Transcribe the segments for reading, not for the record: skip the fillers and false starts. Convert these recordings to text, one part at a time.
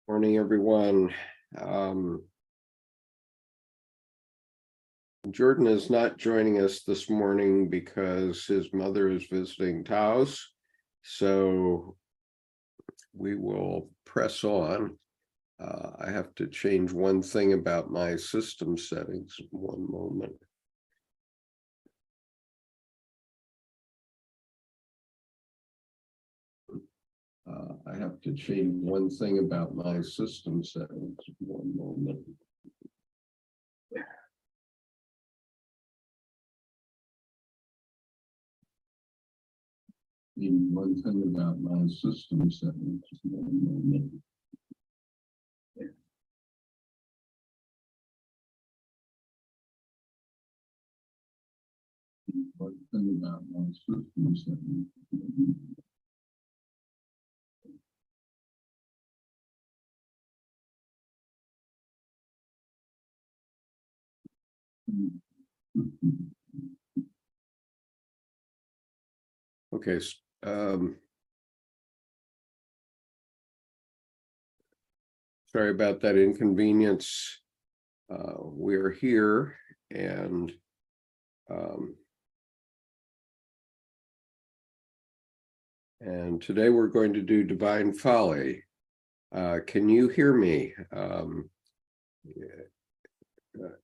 Morning, everyone. Jordan is not joining us this morning because his mother is visiting Taos, so we will press on. I have to change one thing about my system settings. One moment. I have to change one thing about my system settings. One moment. One thing about my system settings. One moment. One thing about my system settings. Okay. Sorry about that inconvenience. We're here and today we're going to do Divine Folly. Can you hear me?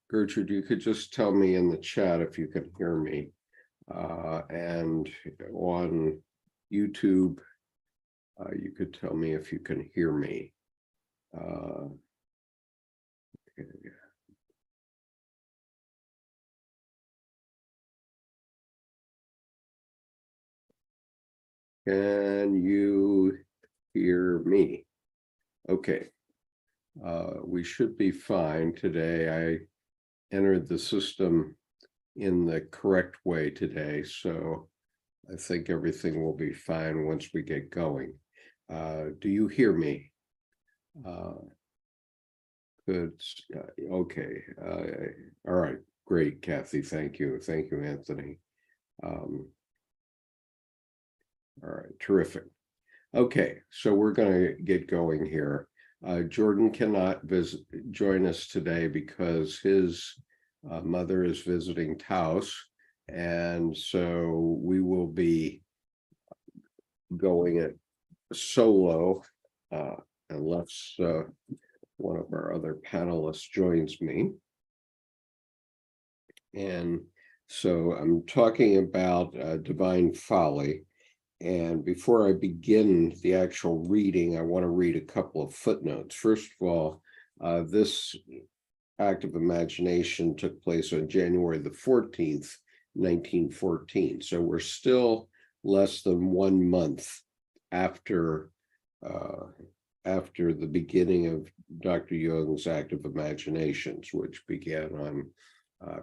Gertrude, you could just tell me in the chat if you can hear me. And on YouTube, you could tell me if you can hear me. Okay. Can you hear me? Okay. We should be fine today. I entered the system in the correct way today, so I think everything will be fine once we get going. Do you hear me? Good. Okay. All right. Great, Kathy. Thank you. Thank you, Anthony. All right. Terrific. Okay. So we're going to get going here. Jordan cannot join us today because his mother is visiting Taos, and so we will be going it solo unless one of our other panelists joins me. And so I'm talking about Divine Folly. And before I begin the actual reading, I want to read a couple of footnotes. First of all, this act of imagination took place on January the 14th, 1914. So we're still less than 1 month after the beginning of Dr. Jung's act of imaginations, which began on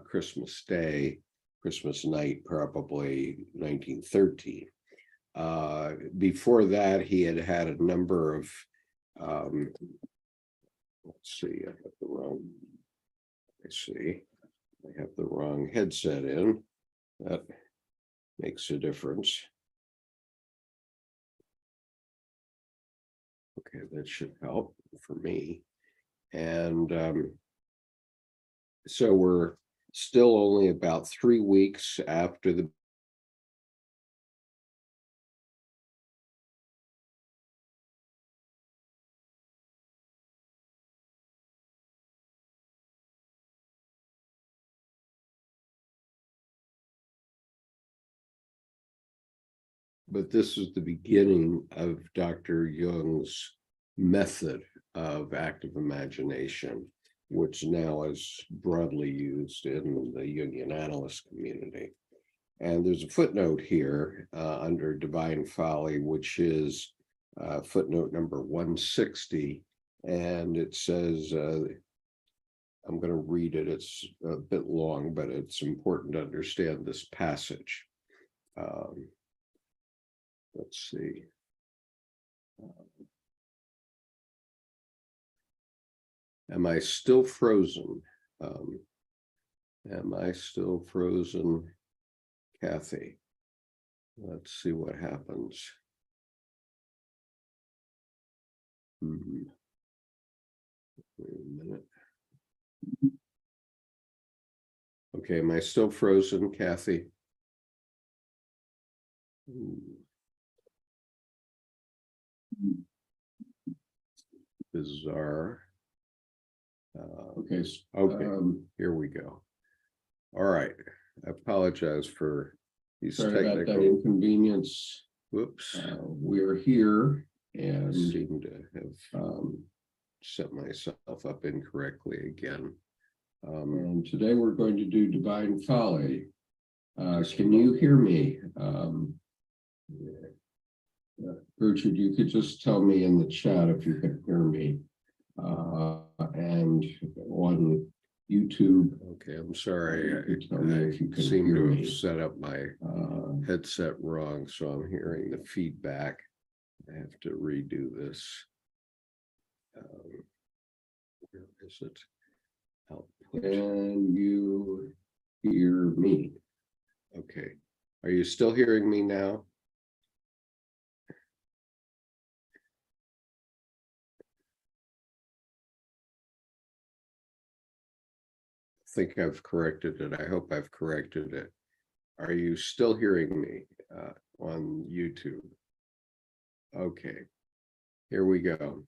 Christmas Day, Christmas night, probably 1913. Before that, he had had a number of, let's see, I have the wrong headset in. That makes a difference. Okay, that should help for me. And so we're still only about 3 weeks after the but this is the beginning of Dr. Jung's method of active imagination, which now is broadly used in the Jungian analyst community. And there's a footnote here under Divine Folly, which is footnote number 160. And it says, I'm going to read it. It's a bit long, but it's important to understand this passage. Let's see. Am I still frozen? Am I still frozen, Kathy? Let's see what happens. Wait a minute. Okay, am I still frozen, Kathy? Bizarre. Okay. Okay, here we go. All right. I apologize for these Sorry about that technical. inconvenience. Whoops. We're here I and seem to have set myself up incorrectly again. and today we're going to do Divine Folly. Can you hear me? Gertrude, you could just tell me in the chat if you can hear me. And on YouTube. Okay, I'm sorry. Tell me if you I can seem hear to me. have set up my headset wrong, so I'm hearing the feedback. I have to redo this. Where is it? Output. And you hear me. Okay. Are you still hearing me now? I think I've corrected it. I hope I've corrected it. Are you still hearing me on YouTube? Okay. Here we go.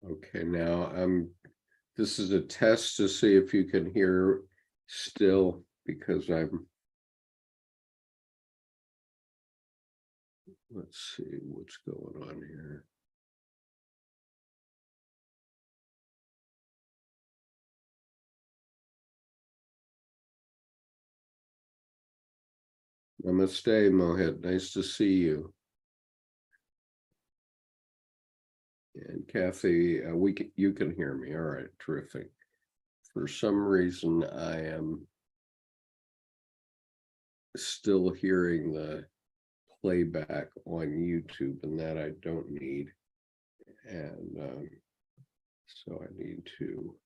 Okay, now this is a test to see if you can hear still, because let's see what's going on here. Namaste, Mohit. Nice to see you. And Kathy, you can hear me. All right, terrific. For some reason, I am still hearing the playback on YouTube, and that I don't need. And so I need to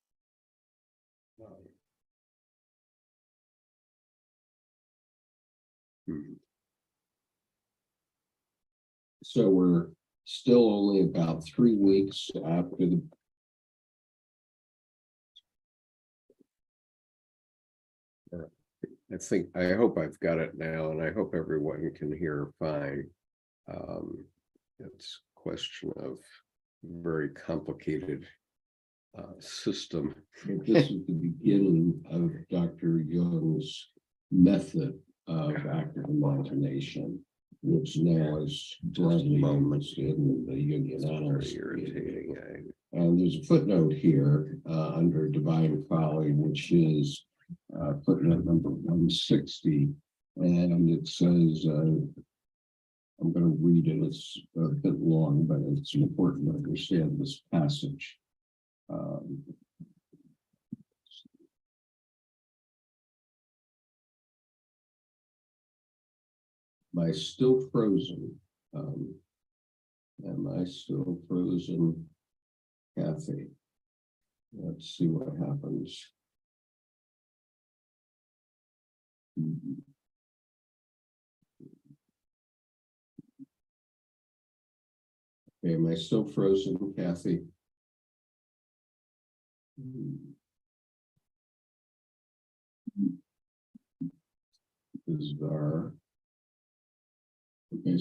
So we're still only about 3 weeks after the I hope I've got it now, and I hope everyone can hear fine. It's a question of very complicated system. This is the beginning of Dr. Jung's method of active imagination, which now is broadly used in the Jungian Very irritating. And there's a footnote here under Divine Folly, which is footnote number 160, and it says, I'm going to read it, it's a bit long, but it's important to understand this passage. Am I still frozen? Am I still frozen, Kathy? Let's see what happens. Okay, am I still frozen, Kathy? Bizarre. Okay,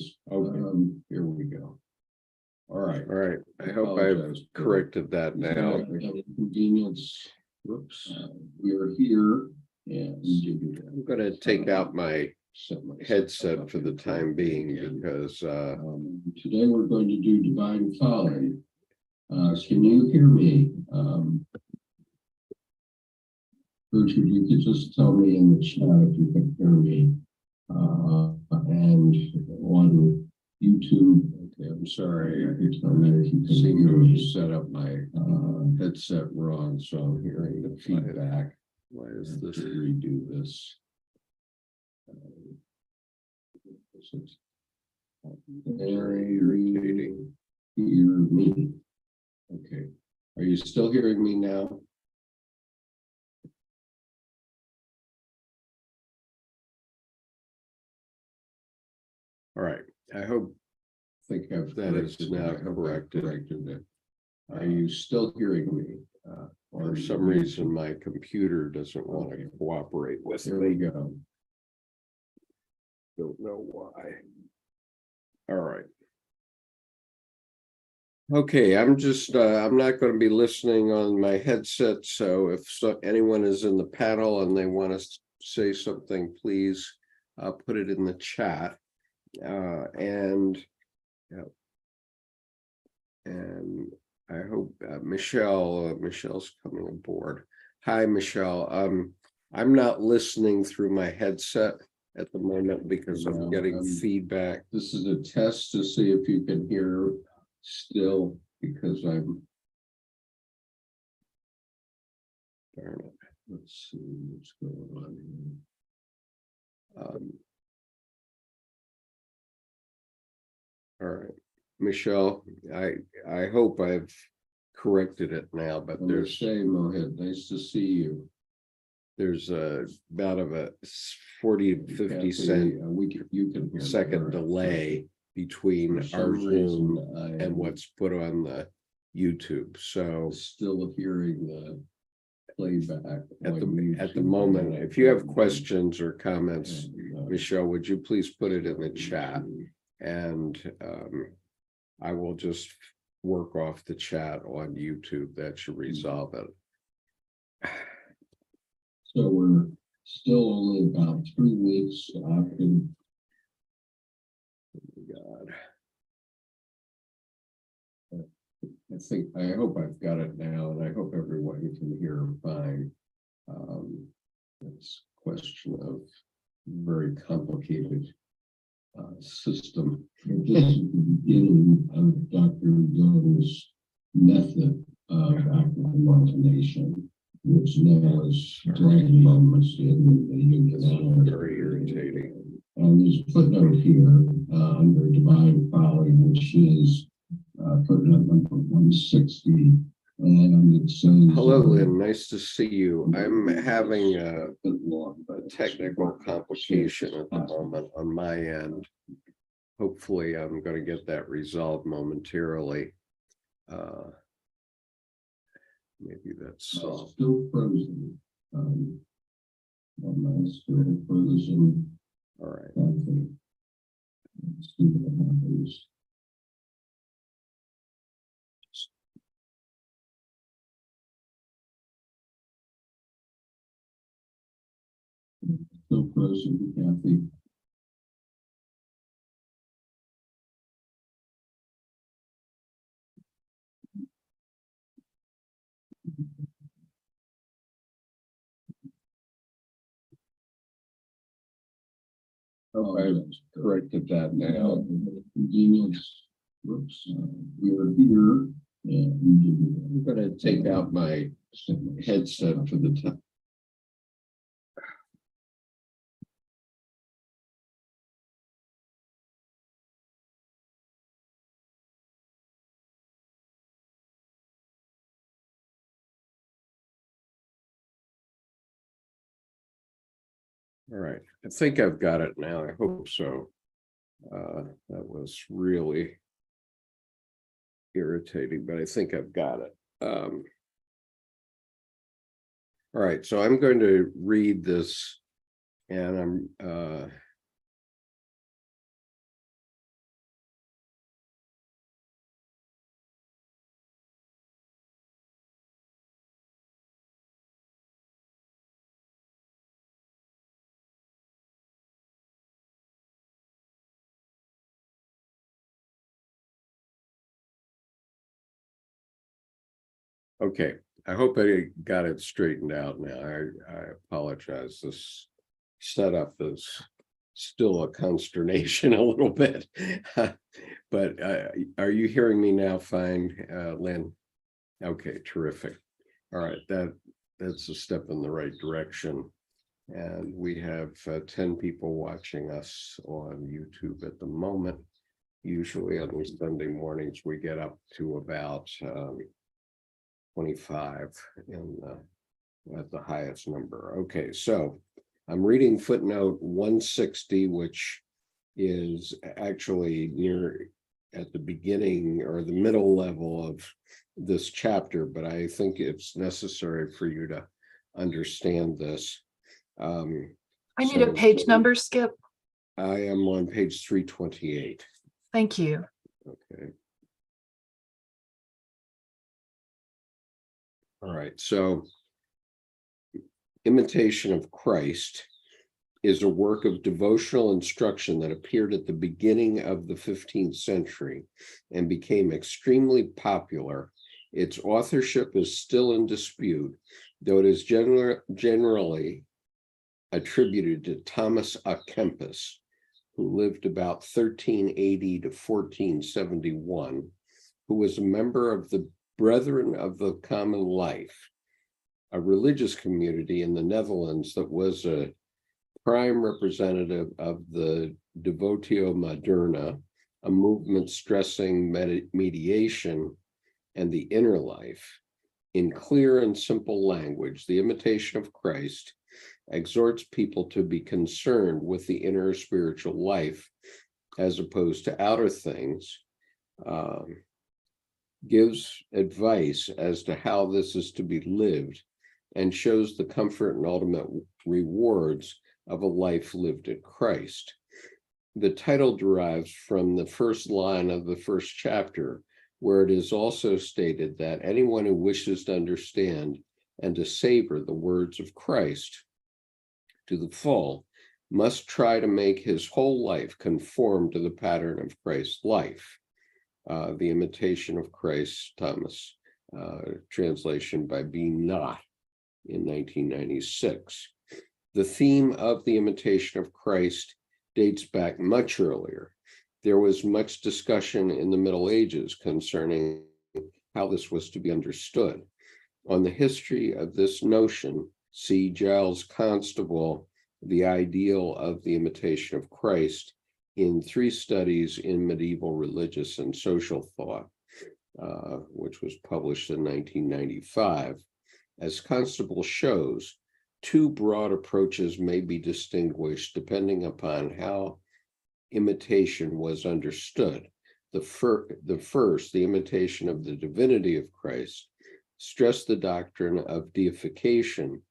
here we go. All right. I hope I've corrected that now. Inconvenience. Whoops. We are here, and I'm going to take out my headset for the time being, because today we're going to do Divine Folly. Can you hear me? Gertrude, you could just tell me in the chat if you can hear me. And on YouTube. Okay, I'm sorry. I seem to have set up my headset wrong, so I'm hearing the feedback. Why is this? Redo this? Very irritating. Hear me. Okay. Are you still hearing me now? All right. I think I've that is now corrected. It. Are you still hearing me? For some reason, my computer doesn't want to cooperate with me. There we go. Don't know why. All right. Okay, I'm not going to be listening on my headset. So if anyone is in the panel and they want to say something, please put it in the chat. And I hope Michelle's coming aboard. Hi, Michelle. I'm not listening through my headset at the moment because I'm getting feedback. This is a test to see if you can hear still, because I'm. Darn it. Let's see what's going on. All right, Michelle, I hope I've corrected it now, but there's Mohit, nice to see you. There's about a 40 to 50 cent you can hear second delay between our Zoom and what's put on the YouTube. So still hearing the playback at the moment. If you have questions or comments, Michelle, would you please put it in the chat? And I will just work off the chat on YouTube. That should resolve it. So we're still only about 3 weeks after. God. I hope I've got it now, and I hope everyone can hear fine. It's a question of very complicated system. This is the beginning of Dr. Jung's method of active imagination, which now is dragging moments in the Jungian. Very irritating. And there's a footnote here under Divine Folly, which is footnote number 160. And it says, hello, Lynn. Nice to see you. I'm having a technical complication at the moment on my end. Hopefully, I'm going to get that resolved momentarily. Maybe that's still frozen. I'm still frozen. All right. Let's see what happens. Still frozen, Kathy. Oh, I corrected that now. Convenience. Whoops. We are here. And I'm going to take out my headset for the time. All right, I think I've got it now. I hope so. That was really irritating, but I think I've got it. All right, so I'm going to read this, and I'm okay. I hope I got it straightened out now. I apologize. This setup is still a consternation a little bit. But are you hearing me now fine, Lynn? Okay, terrific. All right, that's a step in the right direction. And we have 10 people watching us on YouTube at the moment. Usually on Sunday mornings, we get up to about 25 at the highest number. Okay, so I'm reading footnote 160, which is actually near at the beginning or the middle level of this chapter, but I think it's necessary for you to understand this. I need a page number, Skip. I am on page 328. Thank you. Okay. All right, so Imitation of Christ is a work of devotional instruction that appeared at the beginning of the 15th century and became extremely popular. Its authorship is still in dispute, though it is generally attributed to Thomas à Kempis, who lived about 1380 to 1471, who was a member of the Brethren of the Common Life, a religious community in the Netherlands that was a prime representative of the Devotio Moderna, a movement stressing mediation and the inner life. In clear and simple language, the Imitation of Christ exhorts people to be concerned with the inner spiritual life as opposed to outer things, gives advice as to how this is to be lived, and shows the comfort and ultimate rewards of a life lived in Christ. The title derives from the first line of the first chapter, where it is also stated that anyone who wishes to understand and to savor the words of Christ to the full must try to make his whole life conform to the pattern of Christ's life. The Imitation of Christ, Thomas, translation by B. Knott in 1996. The theme of the Imitation of Christ dates back much earlier. There was much discussion in the Middle Ages concerning how this was to be understood. On the history of this notion, see Giles Constable, The Ideal of the Imitation of Christ, in 3 studies in medieval religious and social thought, which was published in 1995. As Constable shows, 2 broad approaches may be distinguished depending upon how imitation was understood. The first, the imitation of the divinity of Christ, stressed the doctrine of deification,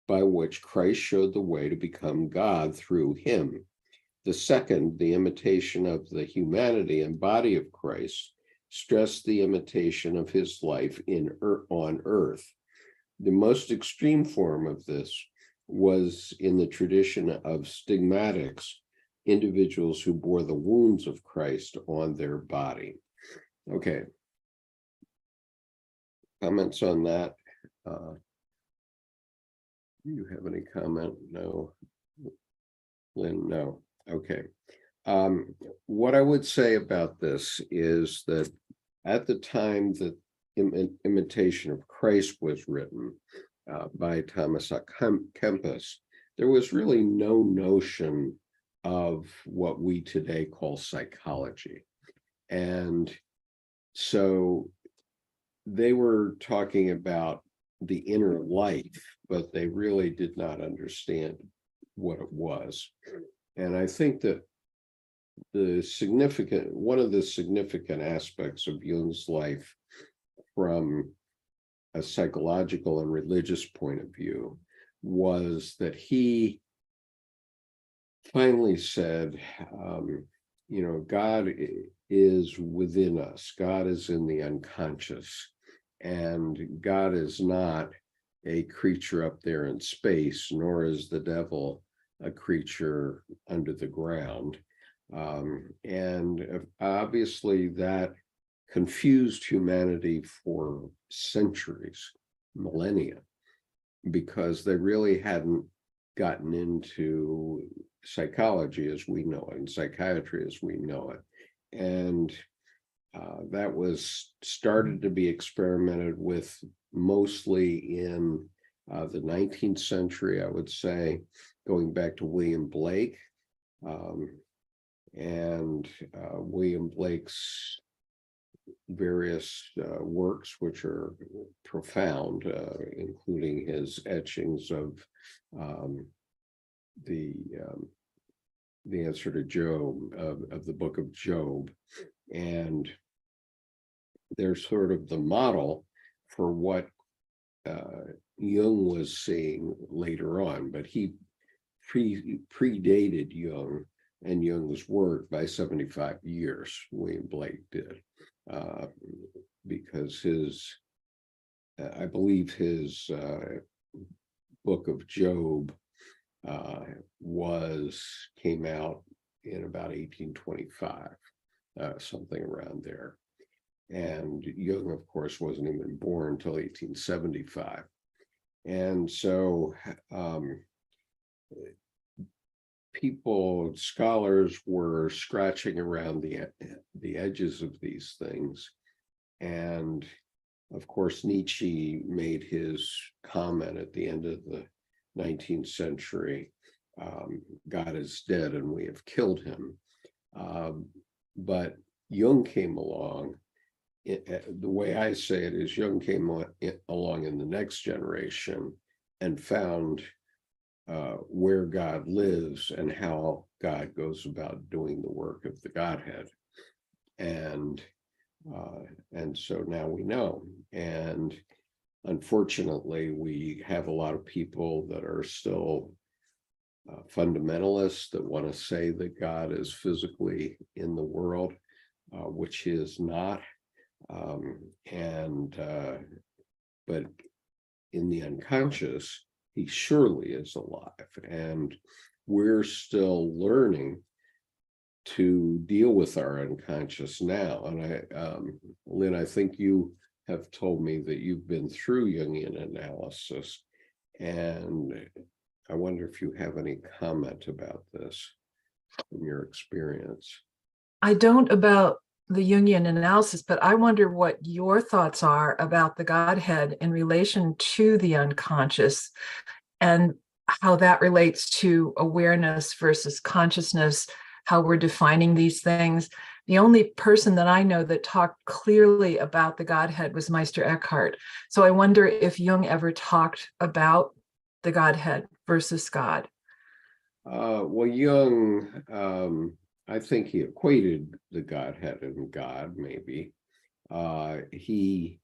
by which Christ showed the way to become God through him. The second, the imitation of the humanity and body of Christ, stressed the imitation of his life on earth. The most extreme form of this was in the tradition of stigmatics, individuals who bore the wounds of Christ on their body. Okay. Comments on that? Do you have any comment? No. Lynn, no. Okay. What I would say about this is that at the time that Imitation of Christ was written by Thomas à Kempis, there was really no notion of what we today call psychology. And so they were talking about the inner life, but they really did not understand what it was. And I think that one of the significant aspects of Jung's life from a psychological and religious point of view was that he finally said, God is within us. God is in the unconscious, and God is not a creature up there in space, nor is the devil a creature under the ground. And obviously that confused humanity for centuries, millennia, because they really hadn't gotten into psychology as we know it, and psychiatry as we know it. And that was started to be experimented with mostly in the 19th century, I would say, going back to William Blake. William Blake's various works, which are profound, including his etchings of the answer to Job, of the book of Job. And they're sort of the model for what Jung was seeing later on, but he predated Jung and Jung's work by 75 years. William Blake did, because I believe his book of Job came out in about 1825, something around there. And Jung, of course, wasn't even born until 1875. And so scholars were scratching around the edges of these things. And of course, Nietzsche made his comment at the end of the 19th century, God is dead and we have killed him. But Jung came along. The way I say it is, Jung came along in the next generation and found where God lives and how God goes about doing the work of the Godhead. And so now we know. And unfortunately, we have a lot of people that are still fundamentalists that want to say that God is physically in the world, which he is not. But in the unconscious, he surely is alive. And we're still learning to deal with our unconscious now. And Lynn, I think you have told me that you've been through Jungian analysis, and I wonder if you have any comment about this from your experience. I don't about the Jungian analysis, but I wonder what your thoughts are about the Godhead in relation to the unconscious and how that relates to awareness versus consciousness, how we're defining these things. The only person that I know that talked clearly about the Godhead was Meister Eckhart. So I wonder if Jung ever talked about the Godhead versus God. Well, Jung, I think he equated the Godhead and God, maybe. He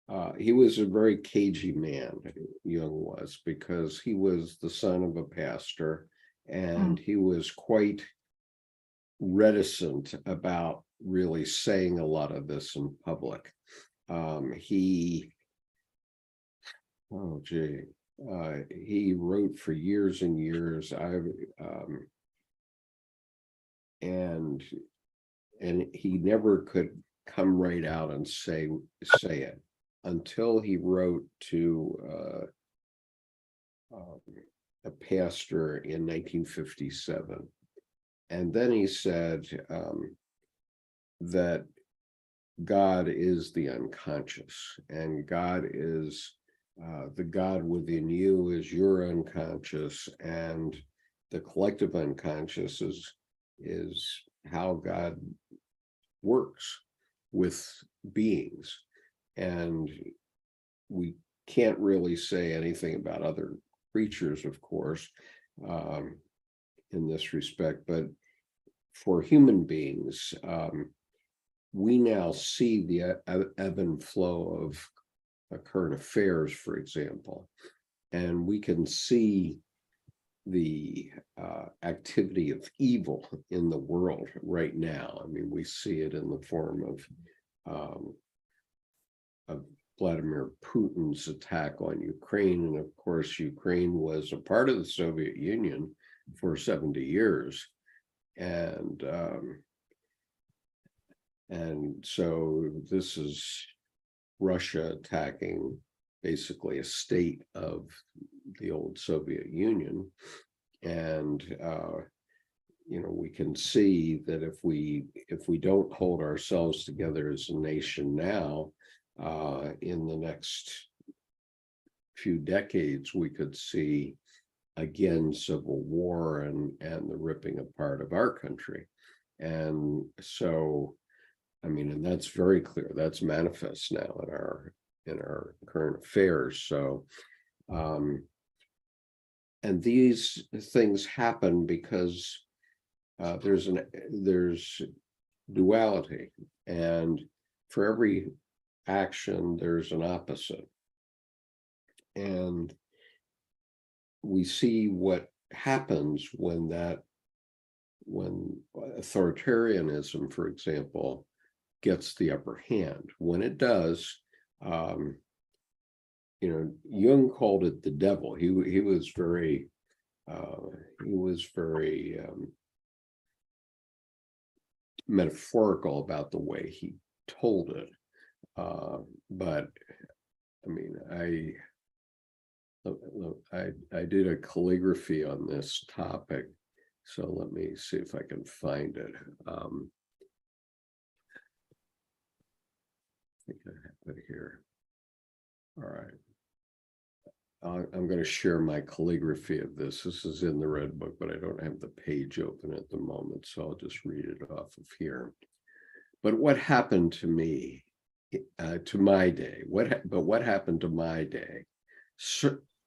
was a very cagey man, Jung was, because he was the son of a pastor, and he was quite reticent about really saying a lot of this in public. He wrote for years and years. And he never could come right out and say it until he wrote to a pastor in 1957. And then he said that God is the unconscious, and God is the God within you is your unconscious, and the collective unconscious is how God works with beings. And we can't really say anything about other creatures, of course, in this respect, but for human beings, we now see the ebb and flow of current affairs, for example, and we can see the activity of evil in the world right now. I mean, we see it in the form of Vladimir Putin's attack on Ukraine. And of course, Ukraine was a part of the Soviet Union for 70 years. And so this is Russia attacking basically a state of the old Soviet Union. And we can see that if we don't hold ourselves together as a nation now, in the next few decades, we could see again civil war and the ripping apart of our country. And so, I mean, and that's very clear. That's manifest now in our current affairs. So, and these things happen because there's duality, and for every action there's an opposite. And we see what happens when authoritarianism, for example, gets the upper hand. When it does, Jung called it the devil. He was very metaphorical about the way he told it. But I mean, I did a calligraphy on this topic, so let me see if I can find it. I think I have it here. All right. I'm going to share my calligraphy of this. This is in the Red Book, but I don't have the page open at the moment, so I'll just read it off of here. But what happened to me, to my day? What happened to my day?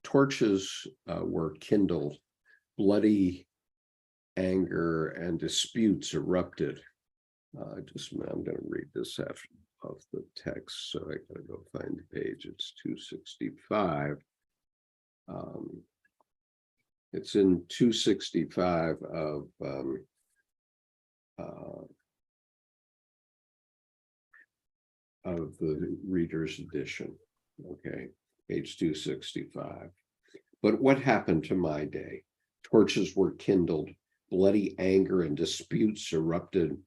Torches were kindled, bloody anger and disputes erupted. I'm going to read this off the text, so I gotta go find the page. It's 265. It's in 265 of the Reader's Edition. Okay, page 265. But what happened to my day? Torches were kindled, bloody anger and disputes erupted.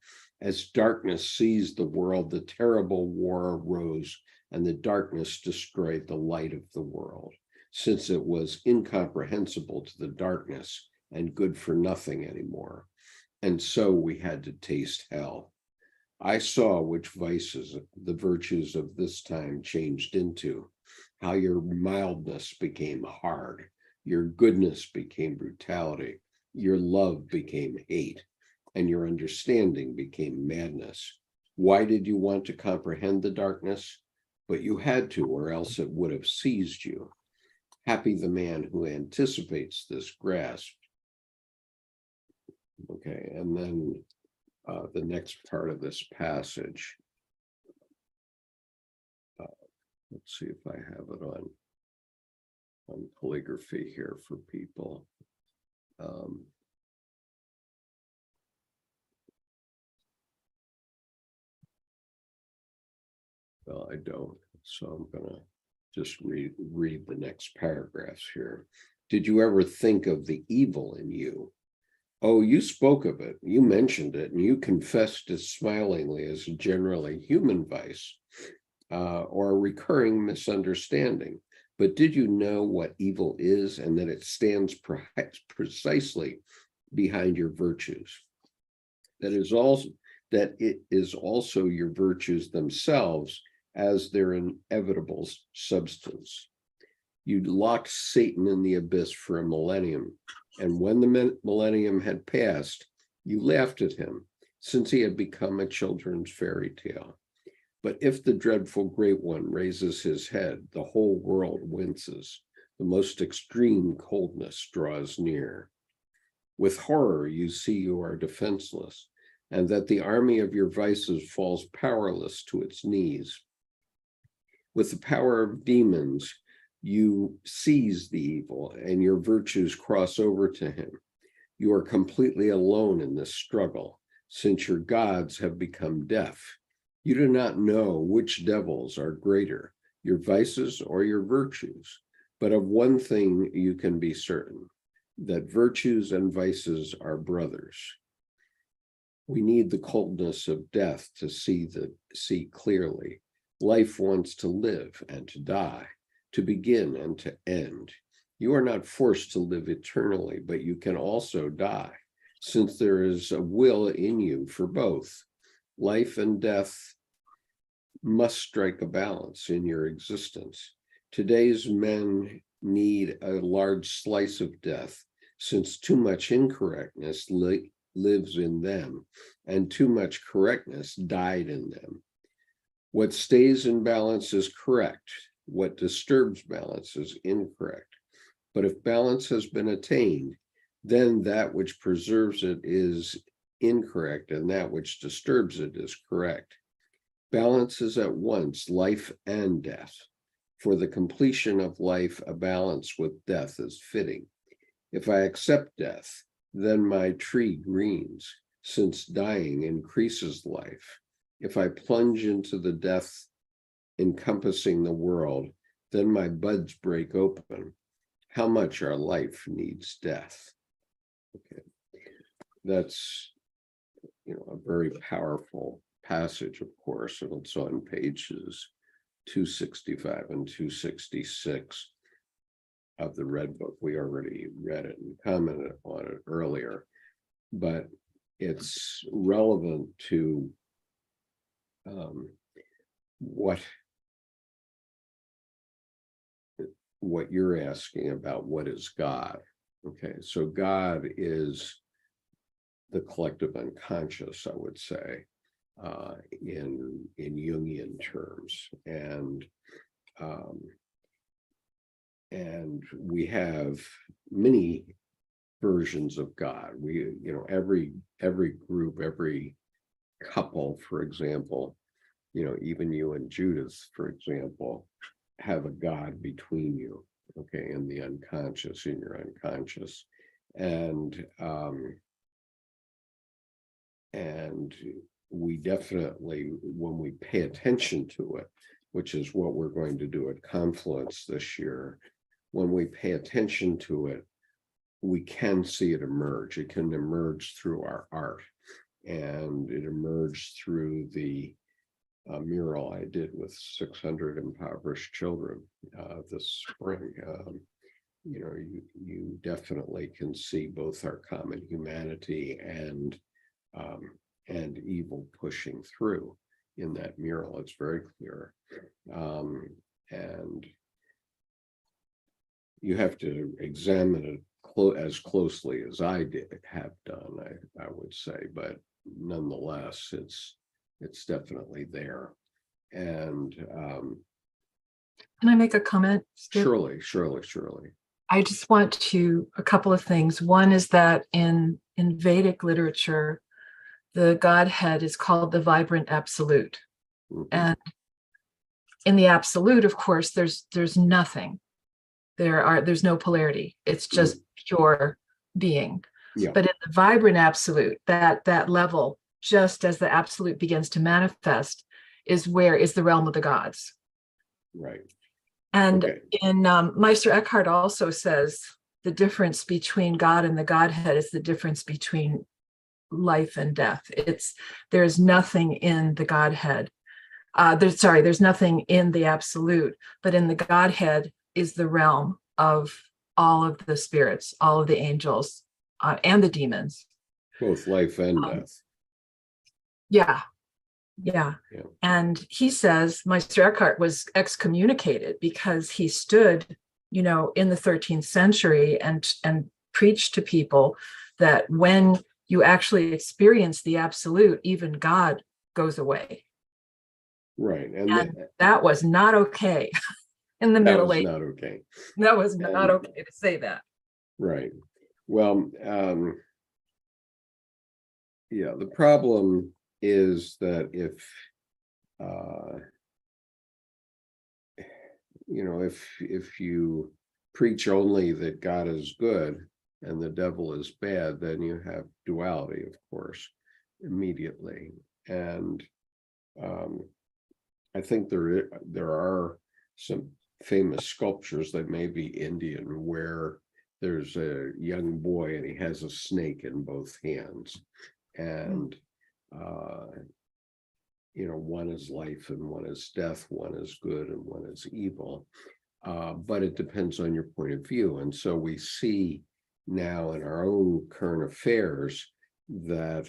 As darkness seized the world, the terrible war arose, and the darkness destroyed the light of the world, since it was incomprehensible to the darkness and good for nothing anymore. And so we had to taste hell. I saw which vices the virtues of this time changed into, how your mildness became hard, your goodness became brutality, your love became hate, and your understanding became madness. Why did you want to comprehend the darkness? But you had to, or else it would have seized you. Happy the man who anticipates this grasp. Okay, and then the next part of this passage. Let's see if I have it on calligraphy here for people. Well, I don't, so I'm gonna just read the next paragraphs here. Did you ever think of the evil in you? Oh, you spoke of it, you mentioned it, and you confessed it smilingly as a generally human vice, or a recurring misunderstanding. But did you know what evil is, and that it stands precisely behind your virtues? That it is also your virtues themselves as their inevitable substance. You locked Satan in the abyss for a millennium, and when the millennium had passed, you laughed at him, since he had become a children's fairy tale. But if the dreadful great one raises his head, the whole world winces. The most extreme coldness draws near. With horror, you see you are defenseless, and that the army of your vices falls powerless to its knees. With the power of demons, you seize the evil, and your virtues cross over to him. You are completely alone in this struggle, since your gods have become deaf. You do not know which devils are greater, your vices or your virtues. But of one thing you can be certain, that virtues and vices are brothers. We need the coldness of death to see clearly. Life wants to live and to die, to begin and to end. You are not forced to live eternally, but you can also die. since there is a will in you for both. Life and death must strike a balance in your existence. Today's men need a large slice of death, since too much incorrectness lives in them, and too much correctness died in them. What stays in balance is correct. What disturbs balance is incorrect. But if balance has been attained, then that which preserves it is incorrect, and that which disturbs it is correct. Balance is at once life and death. For the completion of life, a balance with death is fitting. If I accept death, then my tree greens, since dying increases life. If I plunge into the death encompassing the world, then my buds break open. How much our life needs death. Okay, that's a very powerful passage, of course, and it's on pages 265 and 266 of the Red Book. We already read it and commented on it earlier, but it's relevant to what you're asking about. What is God? Okay, so God is the collective unconscious, I would say, in Jungian terms, and we have many versions of God. We, every group, every couple, for example, even you and Judith, for example, have a God between you, okay, in the unconscious, in your unconscious, and we definitely, when we pay attention to it, which is what we're going to do at Confluence this year, when we pay attention to it, we can see it emerge. It can emerge through our art, and it emerged through the mural I did with 600 impoverished children this spring. You definitely can see both our common humanity and evil pushing through in that mural. It's very clear, and you have to examine it as closely as I have done, I would say, but nonetheless, it's definitely there. And Can I make a comment, Skip? Surely. I just want a couple of things. One is that in Vedic literature, the Godhead is called the vibrant absolute. Mm-hmm. And in the absolute, of course, there's nothing. There's no polarity. It's just pure being. Yeah. But in the vibrant absolute, that level, just as the absolute begins to manifest, is the realm of the gods. Right. And okay. in Meister Eckhart also says the difference between God and the Godhead is the difference between life and death. There's nothing in the Godhead. There's nothing in the absolute, but in the Godhead is the realm of all of the spirits, all of the angels, and the demons. Both life and death. Yeah. And he says Meister Eckhart was excommunicated because he stood, in the 13th century and preached to people that when you actually experience the absolute, even God goes away. Right. And that was not okay in the Middle Ages. That was not okay. That was not okay to say that. Right. Well, the problem is that if you preach only that God is good and the devil is bad, then you have duality, of course, immediately. And I think there are some famous sculptures that may be Indian where there's a young boy and he has a snake in both hands, and one is life and one is death, one is good and one is evil, but it depends on your point of view. And so we see now in our own current affairs that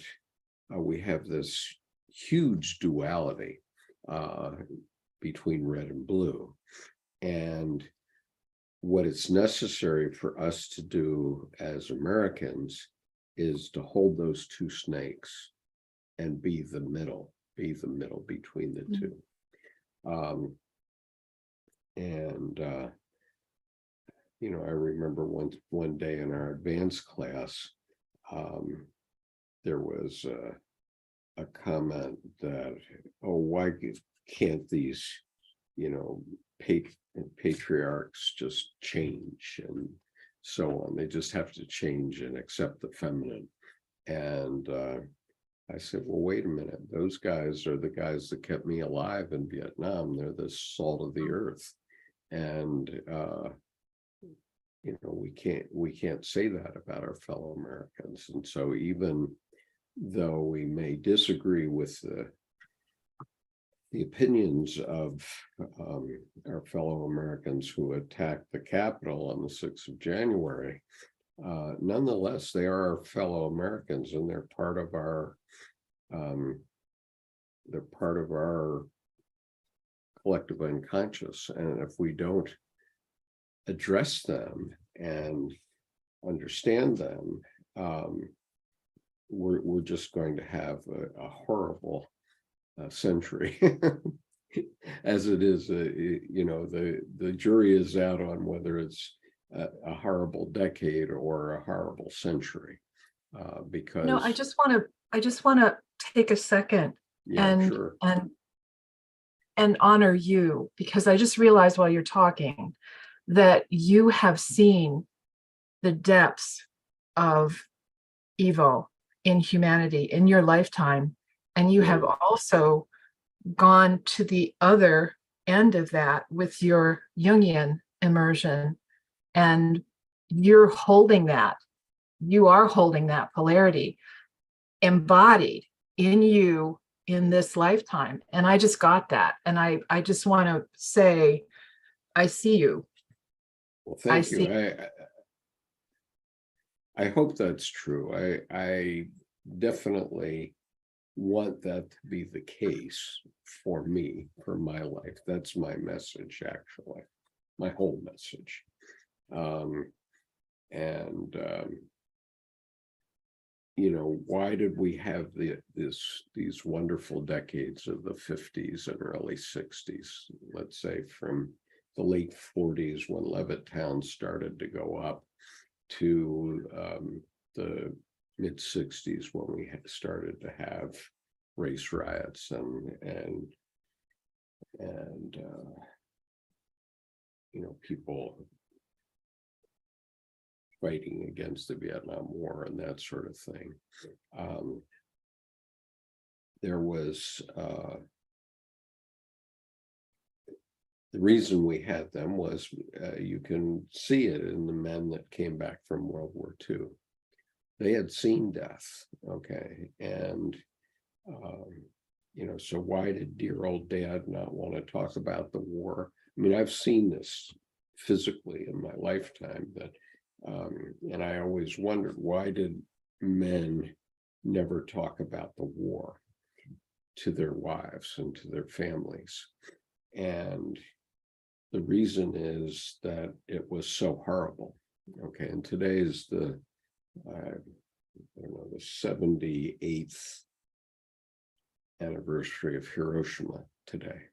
we have this huge duality between red and blue. And what it's necessary for us to do as Americans is to hold those two snakes and be the middle between the two. You know, I remember one day in our advanced class, there was a comment that, oh, why can't these, you know, patriarchs just change and so on? They just have to change and accept the feminine. And I said, well, wait a minute. Those guys are the guys that kept me alive in Vietnam. They're the salt of the earth. And you know, we can't say that about our fellow Americans. And so even though we may disagree with the opinions of our fellow Americans who attacked the Capitol on the 6th of January, nonetheless, they are our fellow Americans, and they're part of our collective unconscious. And if we don't address them and understand them, we're just going to have a horrible century. As it is, you know, the jury is out on whether it's a horrible decade or a horrible century. Because No, I just want to take a second sure. and honor you, because I just realized while you're talking that you have seen the depths of evil in humanity in your lifetime, and you have also gone to the other end of that with your Jungian immersion, and you're holding that. You are holding that polarity embodied in you in this lifetime. And I just got that. And I just want to say, I see you. Well, thank you. I hope that's true. I definitely want that to be the case for me, for my life. That's my message, actually, my whole message. You know, why did we have these wonderful decades of the 50s and early 60s, let's say from the late 40s when Levittown started to go up to the mid 60s when we started to have race riots and you know, people fighting against the Vietnam War and that sort of thing. There was the reason we had them was you can see it in the men that came back from World War II. They had seen death, okay, and you know, so why did dear old dad not want to talk about the war? I mean, I've seen this physically in my lifetime, that and I always wondered, why did men never talk about the war to their wives and to their families? And the reason is that it was so horrible. Okay, and today is the I don't know, the 78th anniversary of Hiroshima today.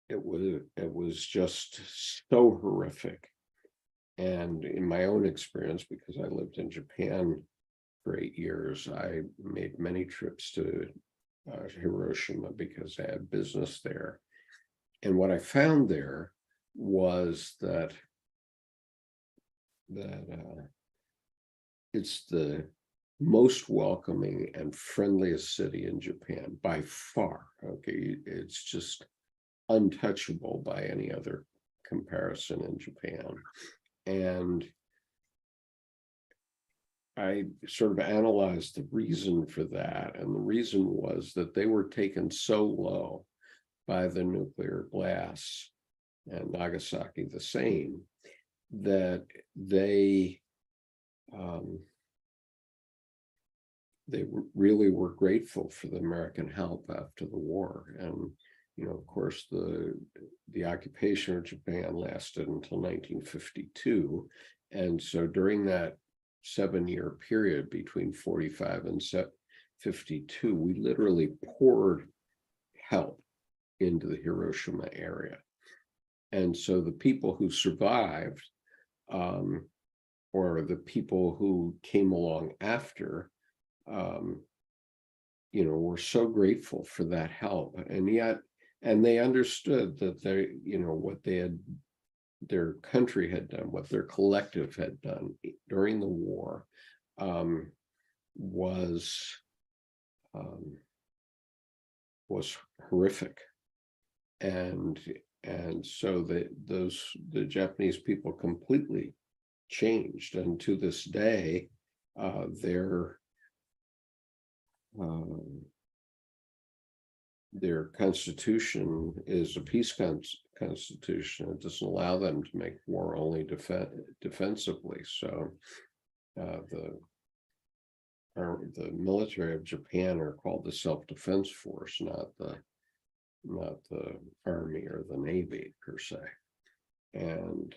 It was just so horrific. And in my own experience, because I lived in Japan for 8 years, I made many trips to Hiroshima because I had business there. And what I found there was that it's the most welcoming and friendliest city in Japan by far. Okay, it's just untouchable by any other comparison in Japan. And I sort of analyzed the reason for that, and the reason was that they were taken so low by the nuclear blast and Nagasaki the same, that they really were grateful for the American help after the war. And, of course, the occupation of Japan lasted until 1952. And so during that 7-year period between 45 and 52, we literally poured help into the Hiroshima area. And so the people who survived, or the people who came along after, were so grateful for that help. And they understood that what their country had done, what their collective had done during the war, was horrific. And so the Japanese people completely changed, and to this day, their constitution is a peace constitution. It doesn't allow them to make war only defensively. So the military of Japan are called the self-defense force, not the army or the navy per se. And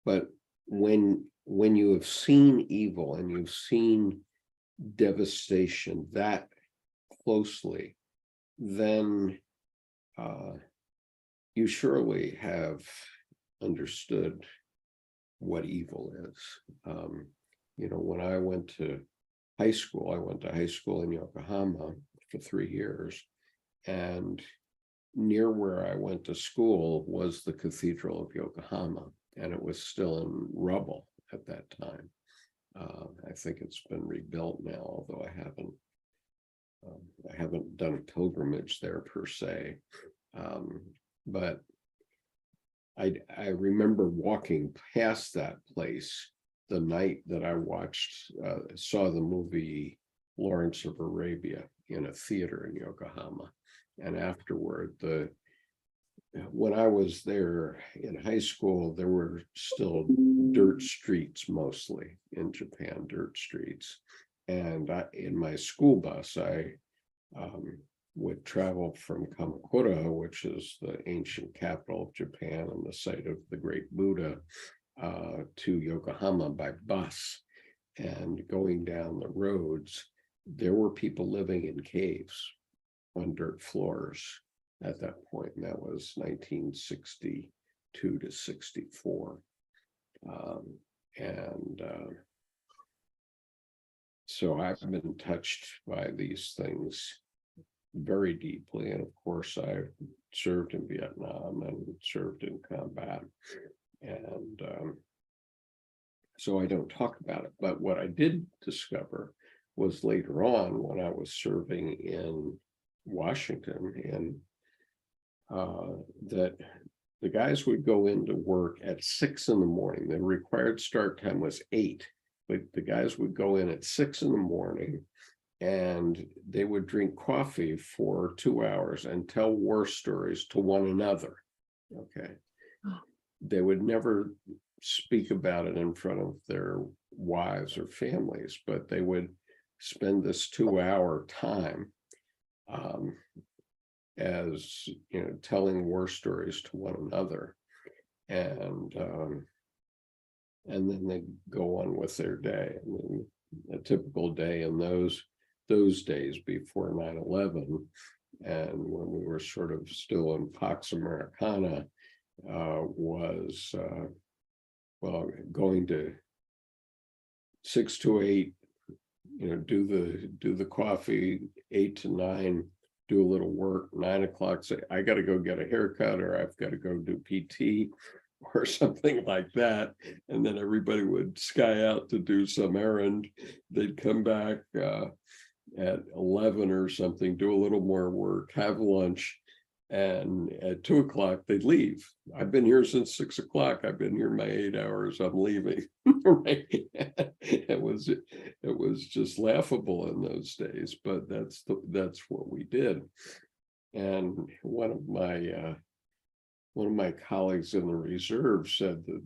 but when you have seen evil and you've seen devastation that closely, then you surely have understood what evil is. When I went to high school in Yokohama for 3 years, and near where I went to school was the Cathedral of Yokohama, and it was still in rubble at that time. I think it's been rebuilt now, although I haven't done a pilgrimage there per se. But I remember walking past that place the night that I saw the movie Lawrence of Arabia in a theater in Yokohama. And afterward, when I was there in high school, there were still dirt streets, mostly in Japan, dirt streets. And in my school bus, I would travel from Kamakura, which is the ancient capital of Japan and the site of the great Buddha, to Yokohama by bus. And going down the roads, there were people living in caves on dirt floors at that point, and that was 1962 to 64. So I've been touched by these things very deeply. And of course, I served in Vietnam and served in combat. And so I don't talk about it. But what I did discover was later on, when I was serving in Washington, that the guys would go into work at 6 in the morning. The required start time was 8, but the guys would go in at 6 in the morning, and they would drink coffee for 2 hours and tell war stories to one another. Okay. They would never speak about it in front of their wives or families, but they would spend this 2-hour time as telling war stories to one another, and then they go on with their day. I mean, a typical day in those days before 9/11, and when we were sort of still in Pax Americana, was going to 6 to 8, do the coffee, 8 to 9. Do a little work, 9 o'clock, say, I got to go get a haircut, or I've got to go do PT or something like that. And then everybody would sky out to do some errand. They'd come back at 11 or something, do a little more work, have lunch. And at 2 o'clock, they'd leave. I've been here since 6 o'clock. I've been here my 8 hours. I'm leaving. Right? It was just laughable in those days, but that's what we did. And one of my colleagues in the reserve said that,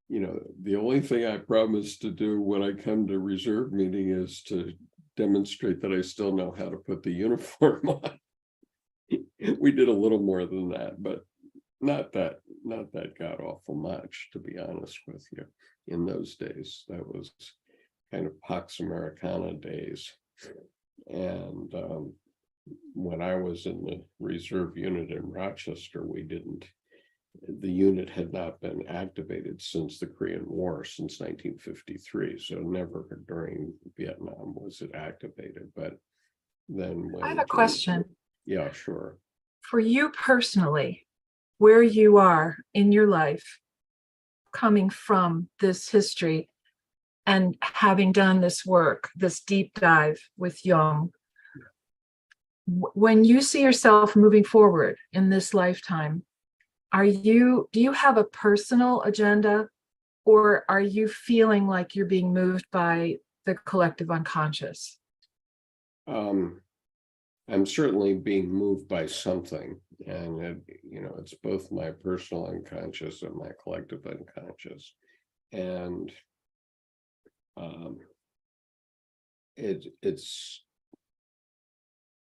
the only thing I promise to do when I come to reserve meeting is to demonstrate that I still know how to put the uniform on. We did a little more than that, but not that god awful much, to be honest with you. In those days, that was kind of Pax Americana days. And when I was in the reserve unit in Rochester, the unit had not been activated since the Korean War, since 1953. So never during Vietnam was it activated. But then I have a question. Yeah, sure. For you personally, where you are in your life, coming from this history and having done this work, this deep dive with Jung, when you see yourself moving forward in this lifetime, do you have a personal agenda, or are you feeling like you're being moved by the collective unconscious? I'm certainly being moved by something, and it's both my personal unconscious and my collective unconscious. And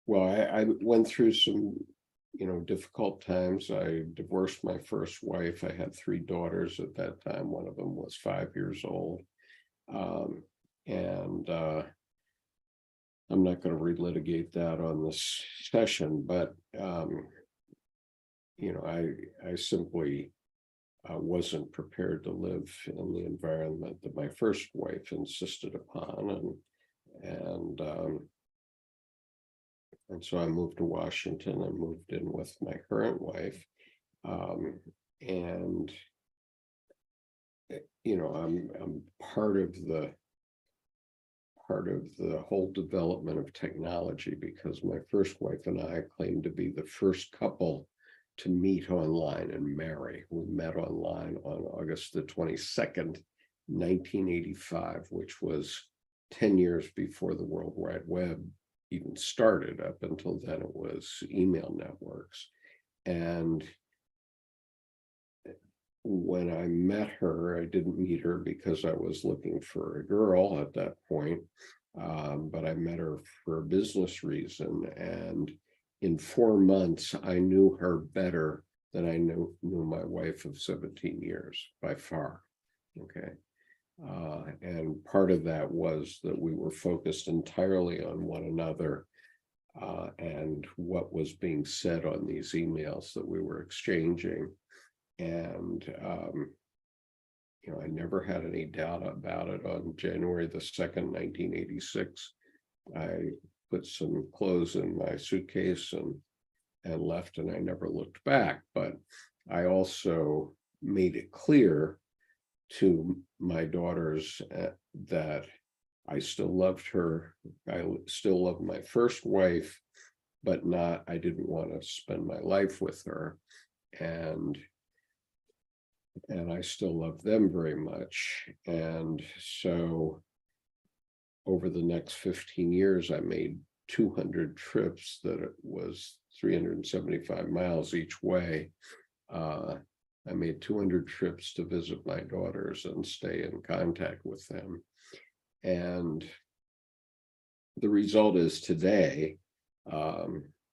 I went through some difficult times. I divorced my first wife. I had 3 daughters at that time. One of them was 5 years old. And I'm not going to relitigate that on this session, but I simply wasn't prepared to live in the environment that my first wife insisted upon, and so I moved to Washington and moved in with my current wife, and I'm part of the whole development of technology, because my first wife and I claimed to be the first couple to meet online and marry. We met online on August the 22nd, 1985, which was 10 years before the World Wide Web even started. Up until then, it was email networks. And when I met her, I didn't meet her because I was looking for a girl at that point, but I met her for a business reason. And in 4 months, I knew her better than I knew my wife of 17 years, by far. Okay. And part of that was that we were focused entirely on one another and what was being said on these emails that we were exchanging. And, I never had any doubt about it. On January the 2nd, 1986, I put some clothes in my suitcase and left, and I never looked back. But I also made it clear to my daughters that I still loved her. I still loved my first wife, but I didn't want to spend my life with her. And I still love them very much. And so over the next 15 years, I made 200 trips. That it was 375 miles each way. I made 200 trips to visit my daughters and stay in contact with them. And the result is today,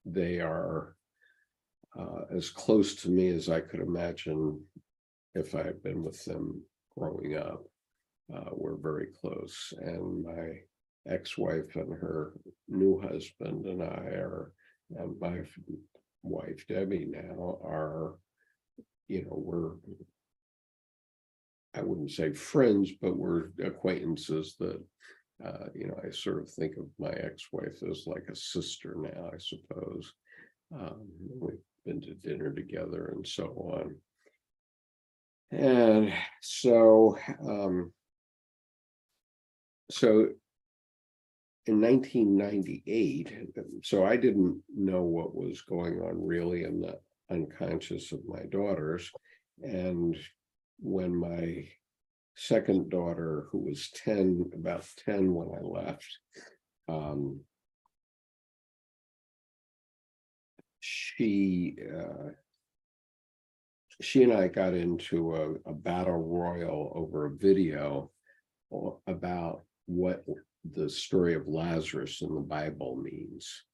they are as close to me as I could imagine if I had been with them growing up. We're very close. And my ex-wife and her new husband and and my wife, Debbie, now are, we're, I wouldn't say friends, but we're acquaintances that, I sort of think of my ex-wife as like a sister now, I suppose. We've been to dinner together and so on. And so, in 1998, so I didn't know what was going on really in the unconscious of my daughters. And when my second daughter, who was about 10 when I left, she and I got into a battle royal over a video about what the story of Lazarus in the Bible means.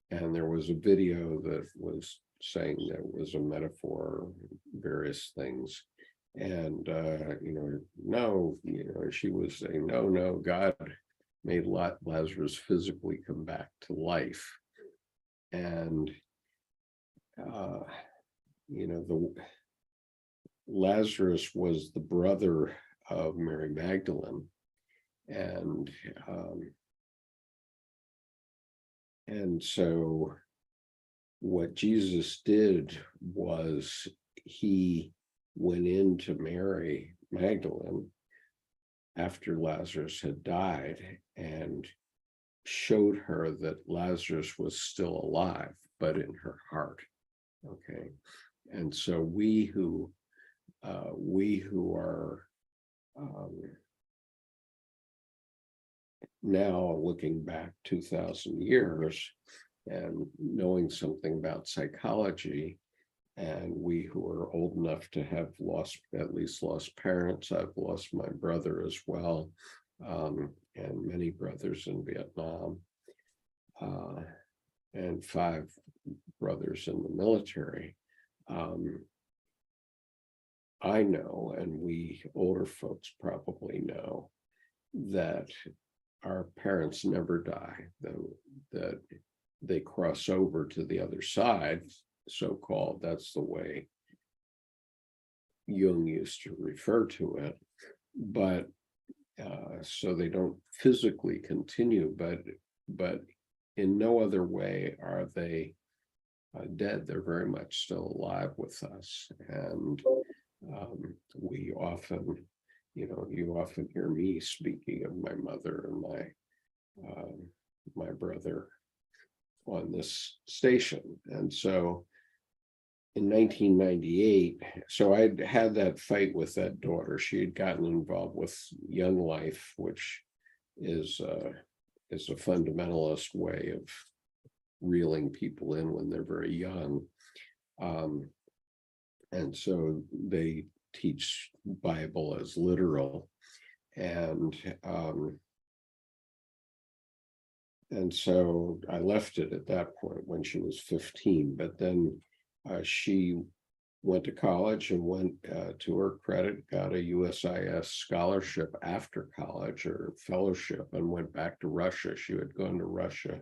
And there was a video that was saying that it was a metaphor, various things. And, she was saying, no, God made Lazarus physically come back to life. And, Lazarus was the brother of Mary Magdalene. And so what Jesus did was he went into Mary Magdalene after Lazarus had died and showed her that Lazarus was still alive, but in her heart. Okay. And so we who are now looking back 2,000 years and knowing something about psychology, and we who are old enough to have at least lost parents. I've lost my brother as well, and many brothers in Vietnam, and 5 brothers in the military. I know, and we older folks probably know, that our parents never die, that they cross over to the other side, so-called. That's the way Jung used to refer to it. But so they don't physically continue, but in no other way are they dead. They're very much still alive with us. And we often, you often hear me speaking of my mother and my brother on this station. And so in 1998, so I'd had that fight with that daughter. She had gotten involved with Young Life, which is a fundamentalist way of reeling people in when they're very young. And so they teach Bible as literal. And so I left it at that point when she was 15, but then she went to college and went, to her credit, got a U.S.C scholarship after college, or fellowship, and went back to Russia. She had gone to Russia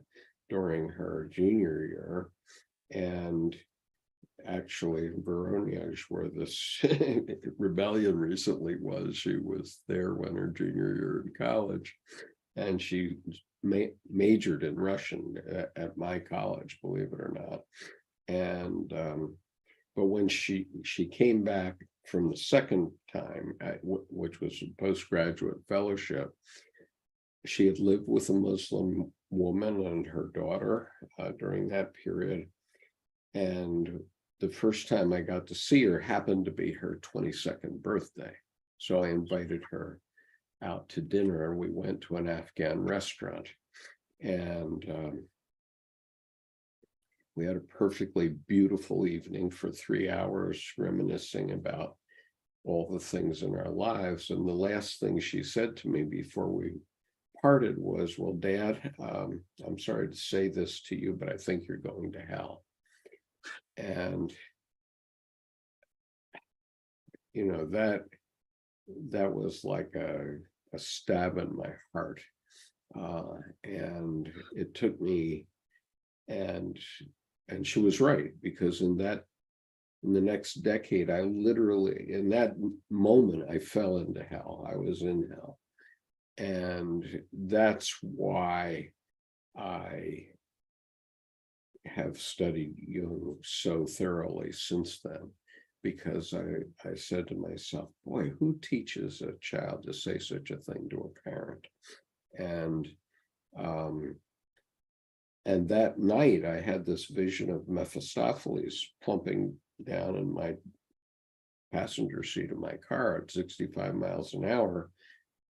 during her junior year. And actually, Voronezh, where this rebellion recently was, she was there when her junior year in college. And she majored in Russian at my college, believe it or not. And but when she came back from the second time, which was a postgraduate fellowship, she had lived with a Muslim woman and her daughter during that period. And the first time I got to see her happened to be her 22nd birthday. So I invited her out to dinner, and we went to an Afghan restaurant. And we had a perfectly beautiful evening for 3 hours, reminiscing about all the things in our lives. And the last thing she said to me before we parted was, "Well, Dad, I'm sorry to say this to you, but I think you're going to hell." And that was like a stab in my heart. And it took me, and she was right, because in the next decade, I literally, in that moment, I fell into hell. I was in hell. And that's why I have studied Jung so thoroughly since then, because I said to myself, boy, who teaches a child to say such a thing to a parent? And that night I had this vision of Mephistopheles plumping down in my passenger seat of my car at 65 miles an hour.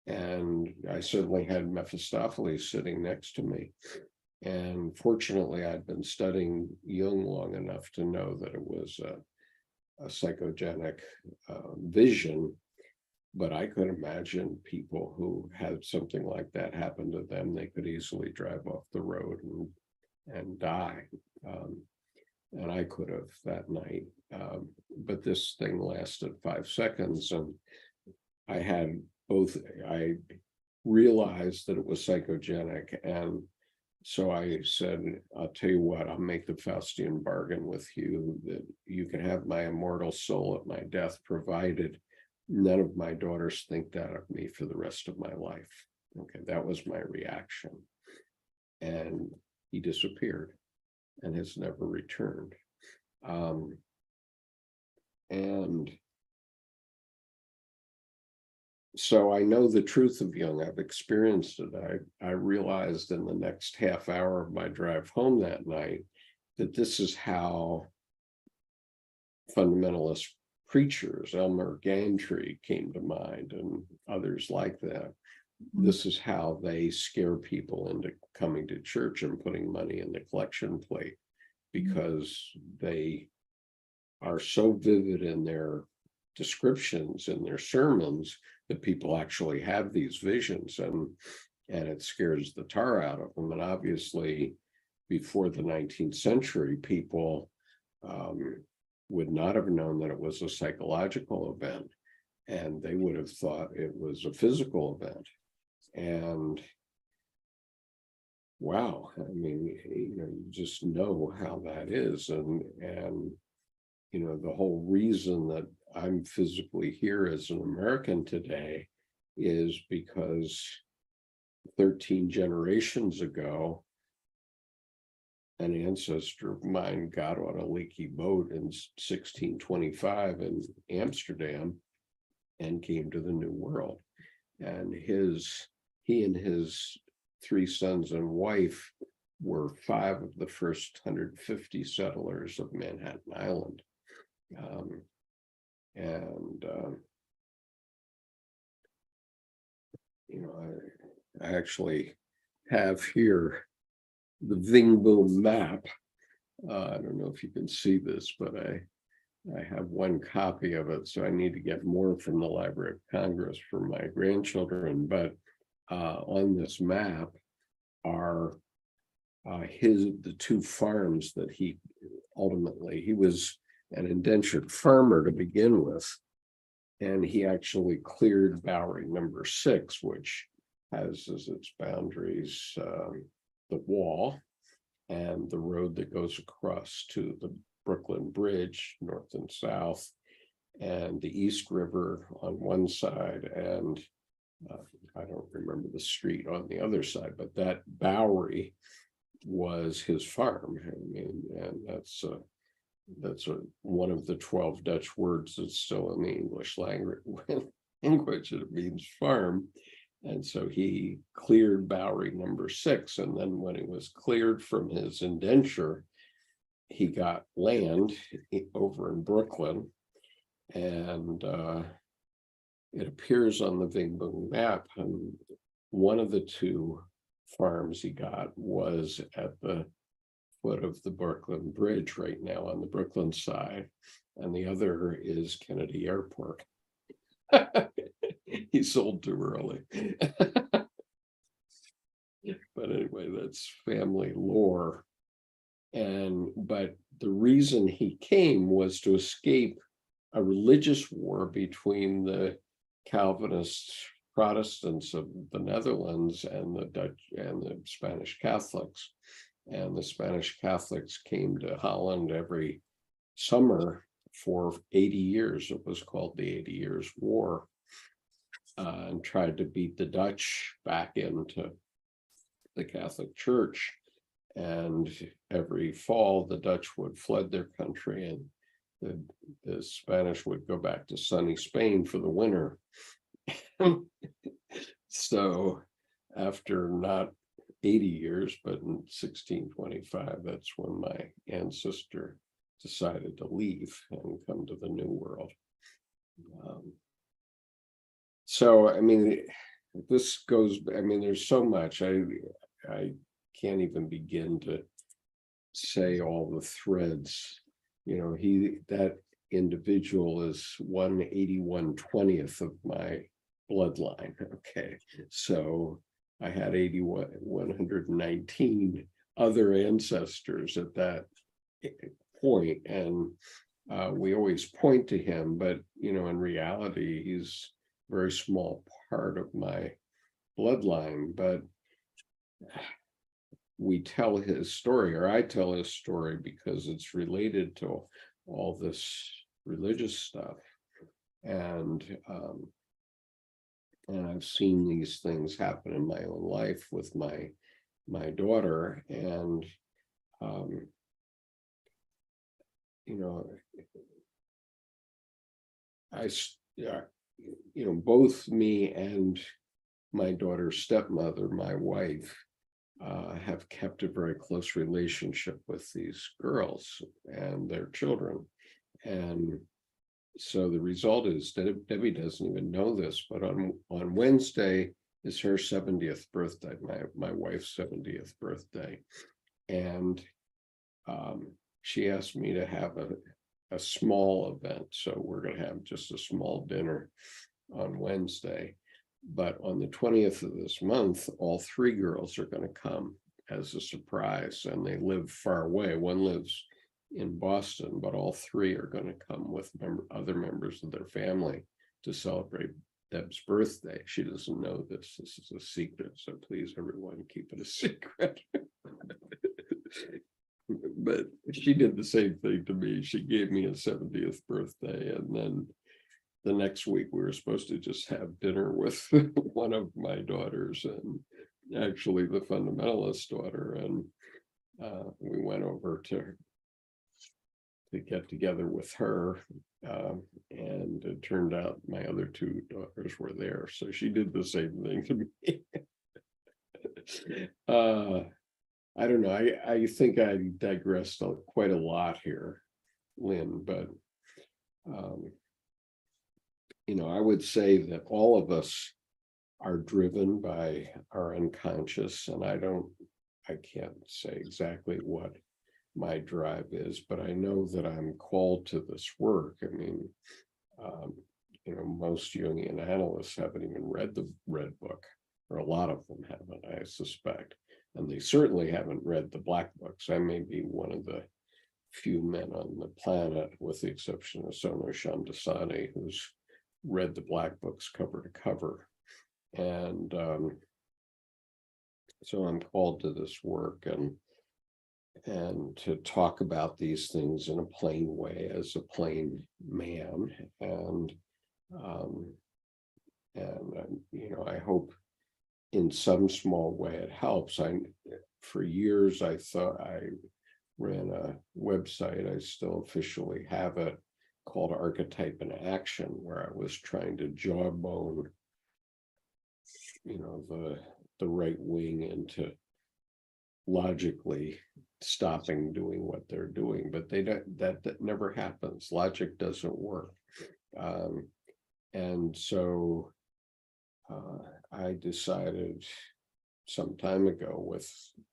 And I suddenly had Mephistopheles sitting next to me. And fortunately, I'd been studying Jung long enough to know that it was a psychogenic vision. But I could imagine people who had something like that happen to them, they could easily drive off the road and die. And I could have that night. But this thing lasted 5 seconds, and I realized that it was psychogenic. And so I said, I'll tell you what, I'll make the Faustian bargain with you that you can have my immortal soul at my death, provided none of my daughters think that of me for the rest of my life. Okay, that was my reaction. And he disappeared and has never returned. And so I know the truth of Jung. I've experienced it. I realized in the next half hour of my drive home that night that this is how fundamentalist preachers, Elmer Gantry came to mind, and others like that. This is how they scare people into coming to church and putting money in the collection plate, because they are so vivid in their descriptions in their sermons that people actually have these visions, and it scares the tar out of them. And obviously, before the 19th century, people would not have known that it was a psychological event, and they would have thought it was a physical event. And wow, I mean, you just know how that is. And the whole reason that I'm physically here as an American today is because 13 generations ago, an ancestor of mine got on a leaky boat in 1625 in Amsterdam and came to the New World. And he and his 3 sons and wife were 5 of the first 150 settlers of Manhattan Island. I actually have here the Vingboom map. I don't know if you can see this, but I have one copy of it, so I need to get more from the Library of Congress for my grandchildren. But on this map are the 2 farms that he was an indentured farmer to begin with, and he actually cleared Bowery number 6, which has as its boundaries the wall and the road that goes across to the Brooklyn Bridge, north and south, and the East River on one side, and I don't remember the street on the other side, but that Bowery was his farm. I mean, and that's one of the 12 Dutch words that's still in the English language. It means farm. And so he cleared Bowery number 6. And then when he was cleared from his indenture, he got land over in Brooklyn. And it appears on the Vingboom map. And one of the 2 farms he got was at the foot of the Brooklyn Bridge right now on the Brooklyn side. And the other is Kennedy Airport. He sold too early. But anyway, that's family lore. But the reason he came was to escape a religious war between the Calvinist Protestants of the Netherlands and the Dutch and the Spanish Catholics. And the Spanish Catholics came to Holland every summer for 80 years. It was called the 80 Years' War, and tried to beat the Dutch back into the Catholic Church. And every fall, the Dutch would flood their country, and the Spanish would go back to sunny Spain for the winter. So after not 80 years, but in 1625, that's when my ancestor decided to leave and come to the New World. So, I mean, this goes, I mean, there's so much. I can't even begin to say all the threads. That individual is 1/81/20th of my bloodline. Okay, so I had 119 other ancestors at that point, and we always point to him, but in reality, he's a very small part of my bloodline. But we tell his story, or I tell his story, because it's related to all this religious stuff, and I've seen these things happen in my own life with my daughter, and both me and my daughter's stepmother, my wife, have kept a very close relationship with these girls and their children. And so the result is that Debbie doesn't even know this, but on Wednesday is her 70th birthday, my wife's 70th birthday. And she asked me to have a small event. So we're going to have just a small dinner on Wednesday. But on the 20th of this month, all three girls are going to come as a surprise, and they live far away. One lives in Boston, but all three are going to come with other members of their family to celebrate Deb's birthday. She doesn't know this. This is a secret, so please, everyone, keep it a secret. But she did the same thing to me. She gave me a 70th birthday, and then the next week we were supposed to just have dinner with one of my daughters, and actually the fundamentalist daughter, and we went over to get together with her, and it turned out my other two daughters were there, so she did the same thing to me. I don't know, I think I digressed quite a lot here, Lynn, but I would say that all of us are driven by our unconscious, and I can't say exactly what my drive is, but I know that I'm called to this work. I mean, most Jungian analysts haven't even read the Red Book, or a lot of them haven't, I suspect, and they certainly haven't read the Black Books. I may be one of the few men on the planet, with the exception of Sono Shamdasani, who's read the Black Books cover to cover. And so I'm called to this work, and to talk about these things in a plain way as a plain man. And I hope in some small way it helps. For years I thought I ran a website, I still officially have it, called Archetype in Action, where I was trying to jawbone the right wing into logically stopping doing what they're doing, but that never happens. Logic doesn't work. And so I decided some time ago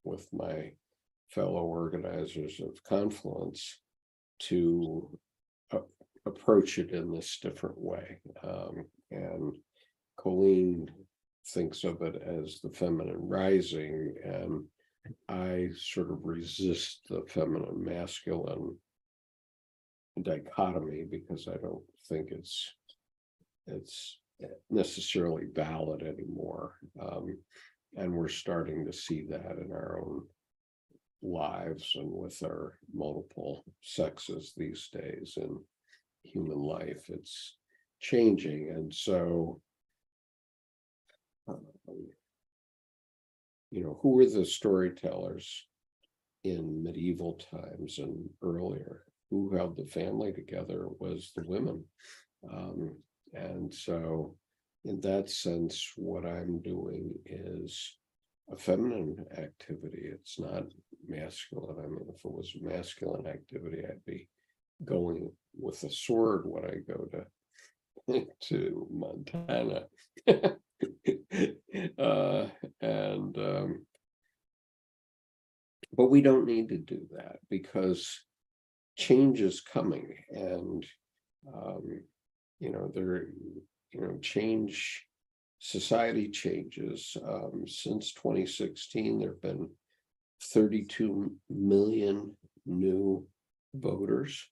with my fellow organizers of Confluence to approach it in this different way. And Colleen thinks of it as the feminine rising, and I sort of resist the feminine masculine dichotomy, because I don't think it's necessarily valid anymore. And we're starting to see that in our own lives and with our multiple sexes these days in human life. It's changing. And so who were the storytellers in medieval times and earlier? Who held the family together was the women. And so in that sense, what I'm doing is a feminine activity. It's not masculine. I mean, if it was masculine activity, I'd be going with a sword when I go to Montana. we don't need to do that because change is coming, and change, society changes. Since 2016, there have been 32 million new voters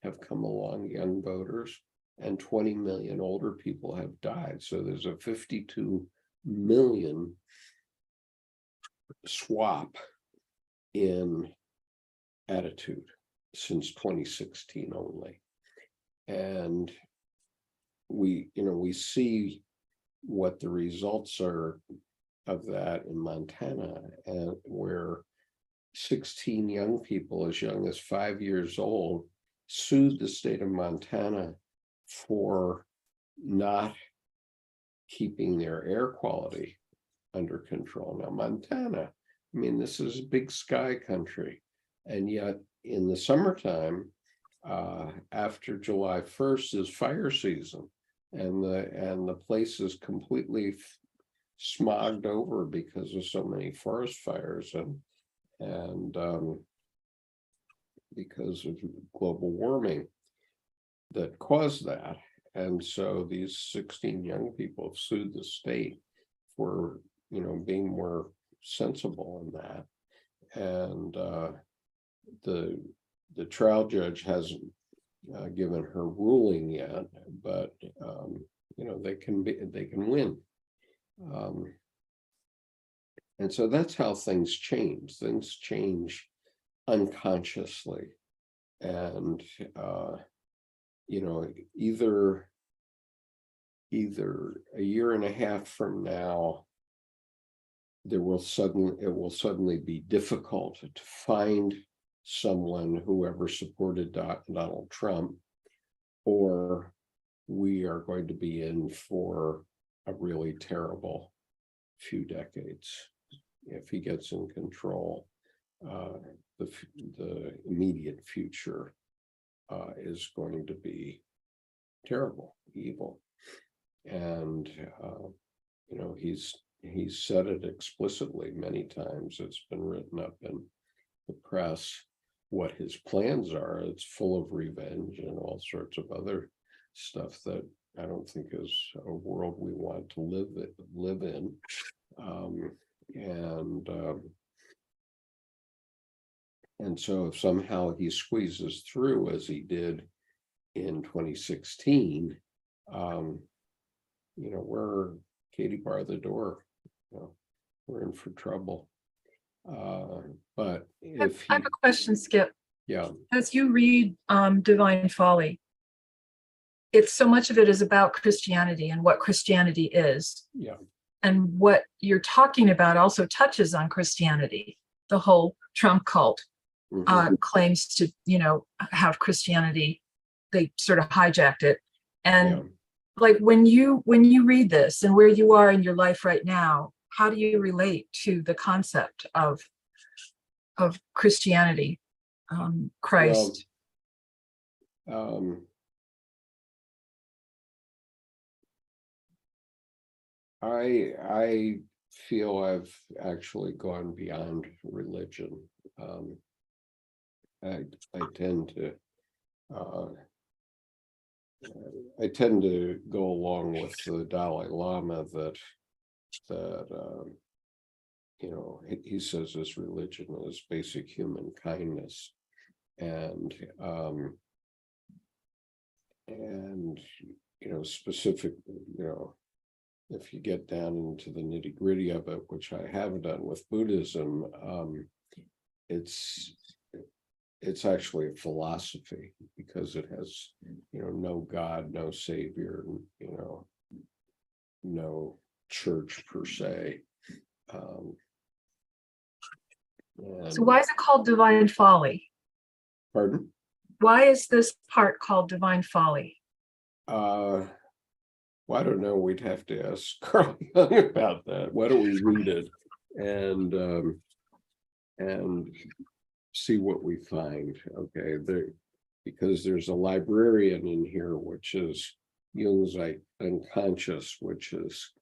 have come along, young voters, and 20 million older people have died. So there's a 52 million swap in attitude since 2016 only. And we see what the results are of that in Montana, and where 16 young people as young as 5 years old sued the state of Montana for not keeping their air quality under control. Now, Montana, I mean, this is a big sky country, and yet in the summertime, after July 1st is fire season, and the place is completely smogged over because of so many forest fires and because of global warming that caused that. And so these 16 young people have sued the state for being more sensible in that. And the trial judge hasn't given her ruling yet, but they can win. And so that's how things change. Things change unconsciously, and either a year and a half from now, it will suddenly be difficult to find someone who ever supported Donald Trump, or we are going to be in for a really terrible few decades if he gets in control. The immediate future is going to be terrible, evil, and he's said it explicitly many times. It's been written up in the press what his plans are. It's full of revenge and all sorts of other stuff that I don't think is a world we want to live in. And so if somehow he squeezes through as he did in 2016, we're Katie bar the door. We're in for trouble. But if I have a question, Skip. Yeah. As you read Divine Folly, it's so much of it is about Christianity and what Christianity is. Yeah. And what you're talking about also touches on Christianity. The whole Trump cult claims to, have Christianity. They sort of hijacked it. And like when you read this and where you are in your life right now, how do you relate to the concept of Christianity, Christ? Well, I feel I've actually gone beyond religion. I tend to go along with the Dalai Lama that he says his religion is basic human kindness, and specific, if you get down into the nitty-gritty of it, which I have done with Buddhism, it's actually a philosophy, because it has no God, no savior, no church per se. So why is it called Divine Folly? Pardon? Why is this part called Divine Folly? Well, I don't know. We'd have to ask Carl Jung about that. Why don't we read it and see what we find? Okay, because there's a librarian in here, which is Jung's unconscious, which is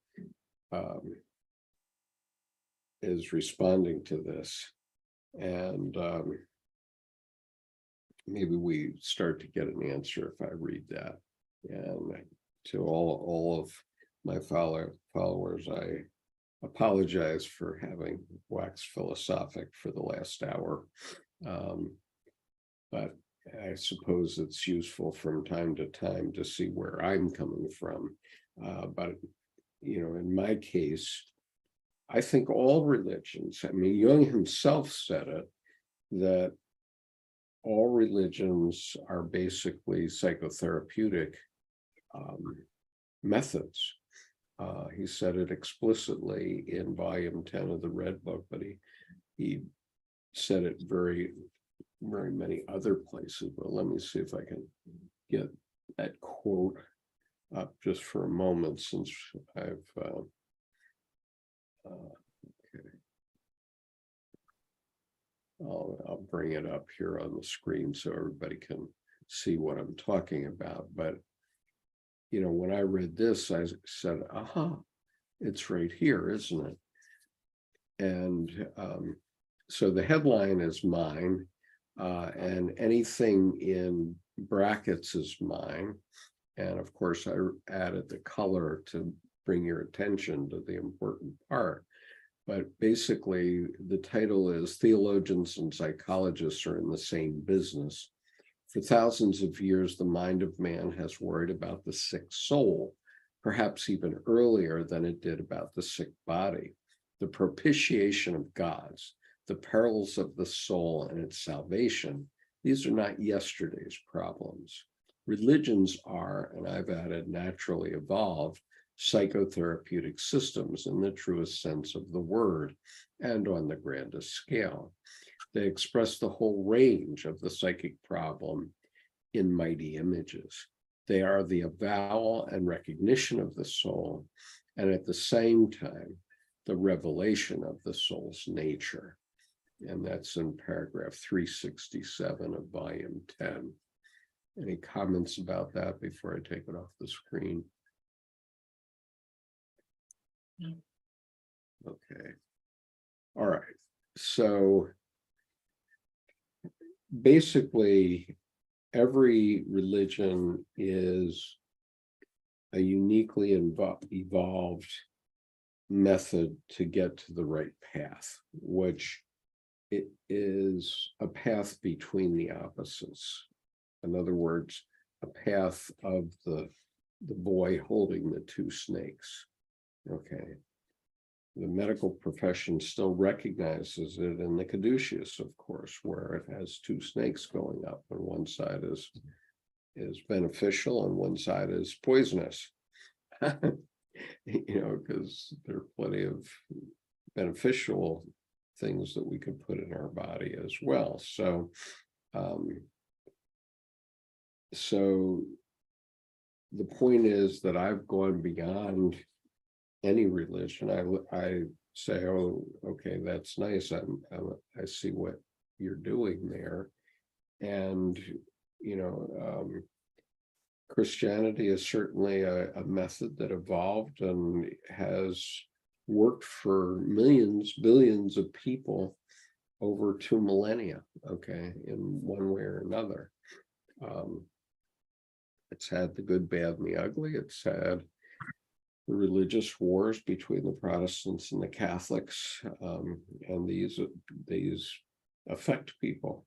responding to this. And maybe we start to get an answer if I read that. And to all of my followers, I apologize for having waxed philosophic for the last hour. But I suppose it's useful from time to time to see where I'm coming from. But, in my case, I think all religions, I mean, Jung himself said it, that all religions are basically psychotherapeutic methods. He said it explicitly in volume 10 of the Red Book, but he said it very many other places. But let me see if I can get that quote up just for a moment, since I've okay. I'll bring it up here on the screen so everybody can see what I'm talking about. But when I read this, I said, aha, it's right here, isn't it? And so the headline is mine, and anything in brackets is mine. And of course, I added the color to bring your attention to the important part. But basically, the title is Theologians and Psychologists Are in the Same Business. For thousands of years, the mind of man has worried about the sick soul, perhaps even earlier than it did about the sick body. The propitiation of gods, the perils of the soul and its salvation, these are not yesterday's problems. Religions are, and I've added naturally evolved, psychotherapeutic systems in the truest sense of the word and on the grandest scale. They express the whole range of the psychic problem in mighty images. They are the avowal and recognition of the soul, and at the same time, the revelation of the soul's nature. And that's in paragraph 367 of volume 10. Any comments about that before I take it off the screen? No. Okay. All right. So basically, every religion is a uniquely evolved method to get to the right path, which it is a path between the opposites. In other words, a path of the boy holding the two snakes. Okay. The medical profession still recognizes it in the caduceus, of course, where it has two snakes going up, and one side is beneficial and one side is poisonous. Because there are plenty of beneficial things that we could put in our body as well. So the point is that I've gone beyond any religion. I say, oh, okay, that's nice. I see what you're doing there. And, Christianity is certainly a method that evolved and has worked for millions, billions of people over 2 millennia, okay, in one way or another. It's had the good, bad, and the ugly. It's had the religious wars between the Protestants and the Catholics, and these affect people.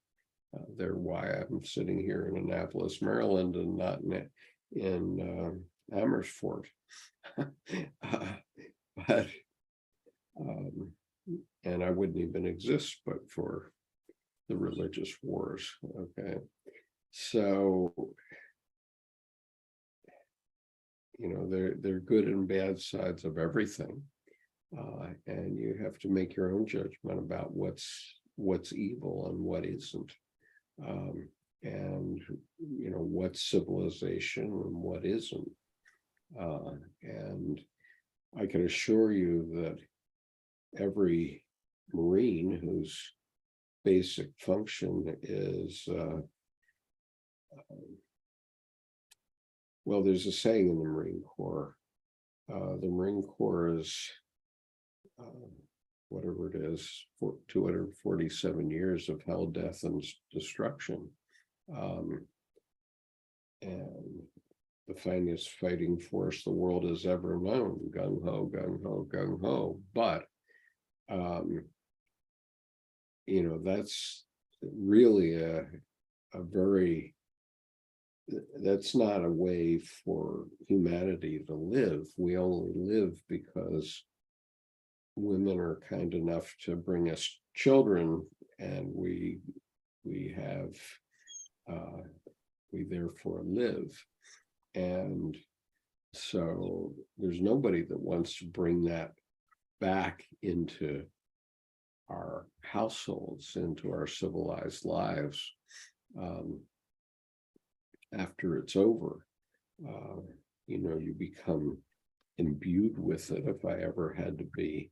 They're why I'm sitting here in Annapolis, Maryland, and not in Amersfoort. But and I wouldn't even exist but for the religious wars. Okay, so there are good and bad sides of everything, and you have to make your own judgment about what's evil and what isn't, and what's civilization and what isn't. And I can assure you that every Marine whose basic function is well, there's a saying in the Marine Corps. The Marine Corps is whatever it is, for 247 years of hell, death, and destruction. And the finest fighting force the world has ever known, gung ho, gung ho, gung ho. But, that's really a very, that's not a way for humanity to live. We only live because women are kind enough to bring us children, and we have we therefore live. And so there's nobody that wants to bring that back into our households, into our civilized lives after it's over. You become imbued with it. If I ever had to be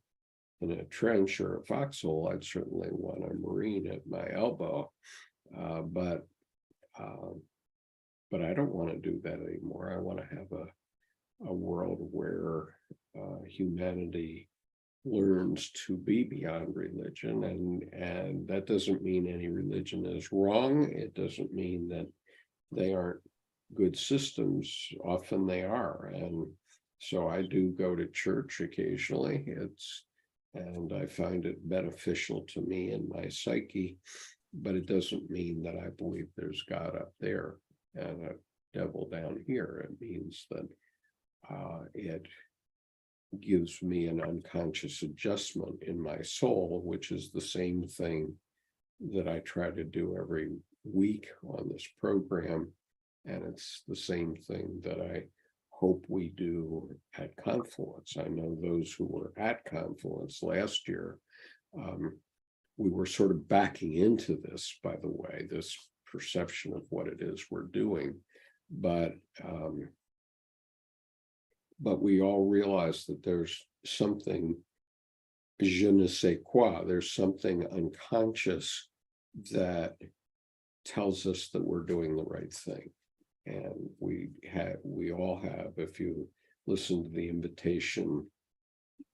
in a trench or a foxhole, I'd certainly want a Marine at my elbow. But I don't want to do that anymore. I want to have a world where humanity learns to be beyond religion, and that doesn't mean any religion is wrong. It doesn't mean that they aren't good systems. Often they are, and so I do go to church occasionally. And I find it beneficial to me and my psyche, but it doesn't mean that I believe there's God up there and a devil down here. It means that it gives me an unconscious adjustment in my soul, which is the same thing that I try to do every week on this program. And it's the same thing that I hope we do at Confluence. I know those who were at Confluence last year, we were sort of backing into this, by the way, this perception of what it is we're doing. But we all realize that there's something je ne sais quoi, there's something unconscious that tells us that we're doing the right thing. And we all have, if you listen to the Invitation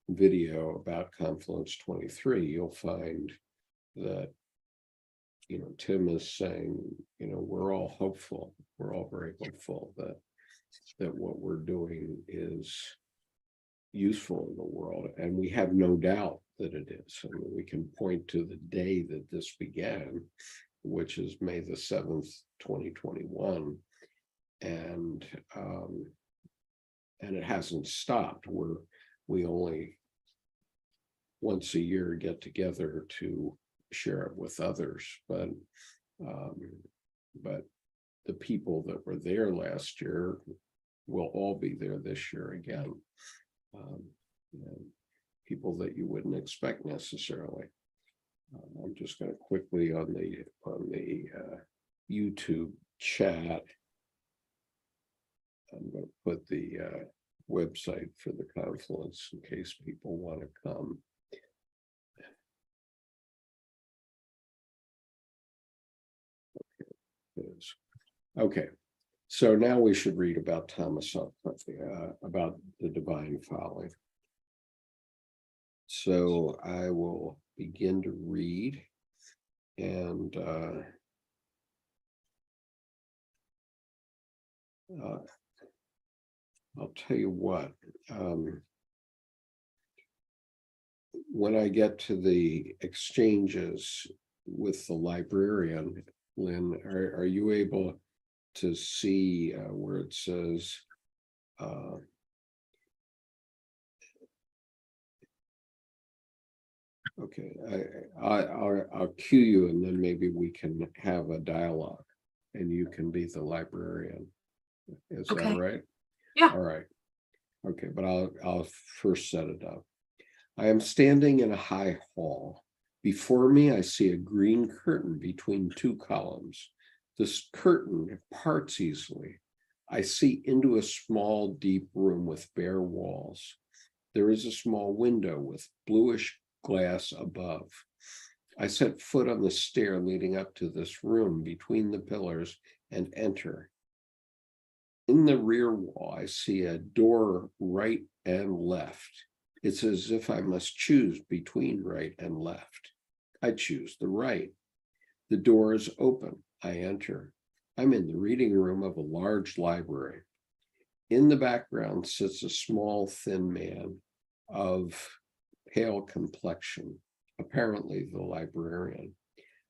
video about Confluence 23, you'll find that, Tim is saying, we're all hopeful. We're all very hopeful that what we're doing is useful in the world. And we have no doubt that it is. I mean, we can point to the day that this began, which is May the 7th, 2021. And it hasn't stopped. We only once a year get together to share it with others, but the people that were there last year will all be there this year again. People that you wouldn't expect necessarily. I'm just going to quickly on the YouTube chat. I'm going to put the website for the Confluence in case people want to come. Okay, so now we should read about Thomas about the Divine Folly. So I will begin to read, and I'll tell you what, when I get to the exchanges with the librarian, Lynn, are you able to see where it says okay, I'll cue you, and then maybe we can have a dialogue and you can be the librarian. Is Okay. that right? Yeah. All right. Okay, but I'll first set it up. I am standing in a high hall. Before me, I see a green curtain between two columns. This curtain parts easily. I see into a small, deep room with bare walls. There is a small window with bluish glass above. I set foot on the stair leading up to this room between the pillars and enter. In the rear wall, I see a door right and left. It's as if I must choose between right and left. I choose the right. The door is open. I enter. I'm in the reading room of a large library. In the background sits a small, thin man of pale complexion, apparently the librarian.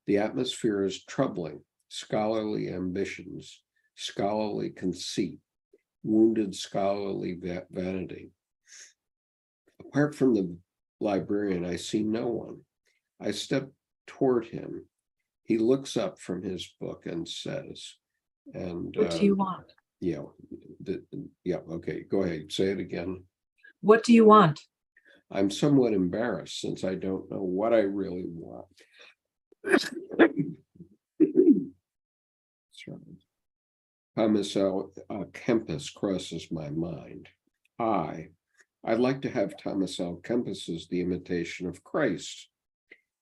The atmosphere is troubling. Scholarly ambitions, scholarly conceit, wounded scholarly vanity. Apart from the librarian, I see no one. I step toward him. He looks up from his book and says, and What do you want? yeah, okay, go ahead, say it again. What do you want? I'm somewhat embarrassed since I don't know what I really want. Thomas Kempis crosses my mind. I'd like to have Thomas Kempis's The Imitation of Christ.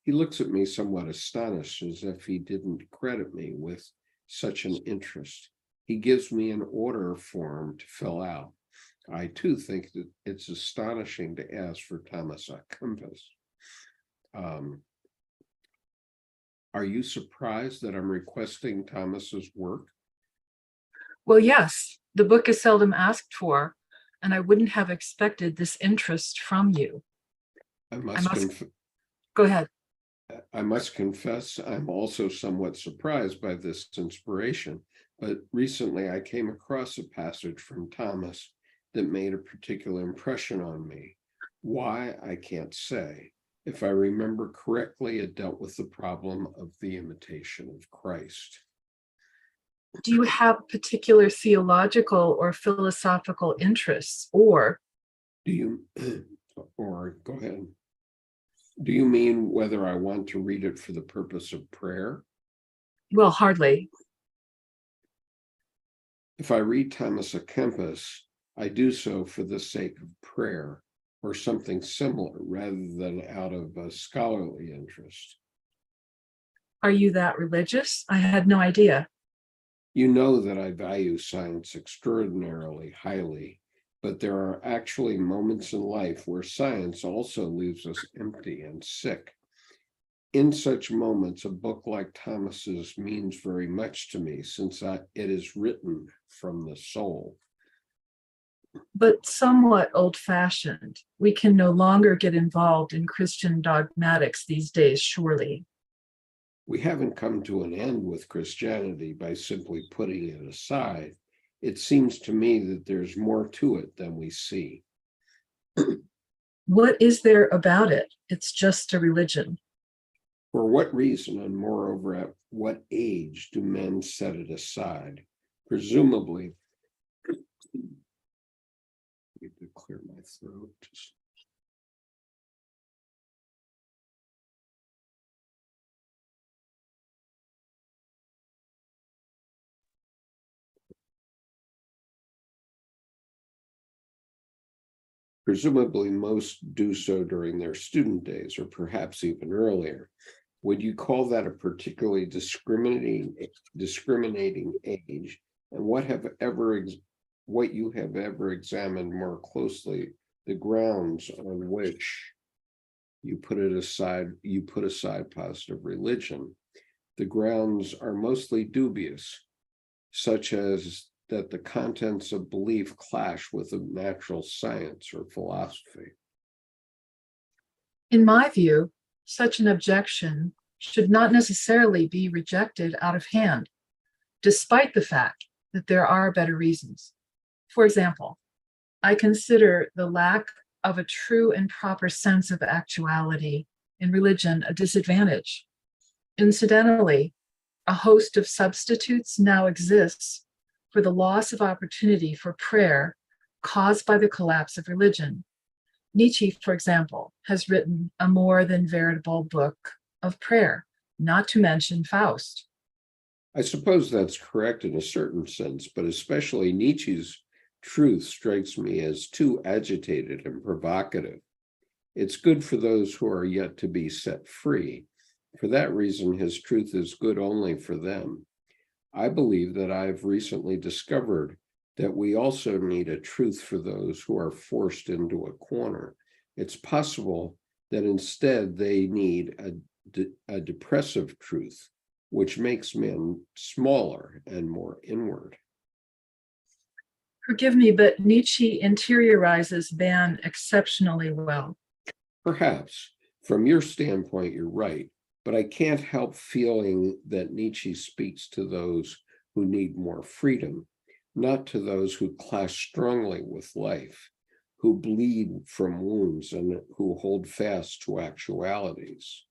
He looks at me somewhat astonished, as if he didn't credit me with such an interest. He gives me an order form to fill out. I too think that it's astonishing to ask for Thomas Kempis. Are you surprised that I'm requesting Thomas's work? Well, yes, the book is seldom asked for, and I wouldn't have expected this interest from you. Go ahead. I must confess, I'm also somewhat surprised by this inspiration, but recently I came across a passage from Thomas that made a particular impression on me. Why, I can't say. If I remember correctly, it dealt with the problem of the imitation of Christ. Do you have particular theological or philosophical interests, or? Go ahead. Do you mean whether I want to read it for the purpose of prayer? Well, hardly. If I read Thomas à Kempis, I do so for the sake of prayer or something similar rather than out of a scholarly interest. Are you that religious? I had no idea. You know that I value science extraordinarily highly, but there are actually moments in life where science also leaves us empty and sick. In such moments, a book like Thomas's means very much to me, since it is written from the soul. But somewhat old-fashioned. We can no longer get involved in Christian dogmatics these days, surely. We haven't come to an end with Christianity by simply putting it aside. It seems to me that there's more to it than we see. What is there about it? It's just a religion. For what reason, and moreover, at what age do men set it aside? Presumably, I need to clear my throat. Presumably, most do so during their student days, or perhaps even earlier. Would you call that a particularly discriminating age? And what you have ever examined more closely, the grounds on which you put aside positive religion? The grounds are mostly dubious, such as that the contents of belief clash with the natural science or philosophy. In my view, such an objection should not necessarily be rejected out of hand, despite the fact that there are better reasons. For example, I consider the lack of a true and proper sense of actuality in religion a disadvantage. Incidentally, a host of substitutes now exists for the loss of opportunity for prayer caused by the collapse of religion. Nietzsche, for example, has written a more than veritable book of prayer, not to mention Faust. I suppose that's correct in a certain sense, but especially Nietzsche's truth strikes me as too agitated and provocative. It's good for those who are yet to be set free. For that reason, his truth is good only for them. I believe that I've recently discovered that we also need a truth for those who are forced into a corner, It's possible that instead they need a depressive truth, which makes men smaller and more inward. Forgive me, but Nietzsche interiorizes man exceptionally well. Perhaps, from your standpoint, you're right, but I can't help feeling that Nietzsche speaks to those who need more freedom, not to those who clash strongly with life, who bleed from wounds and who hold fast to actualities.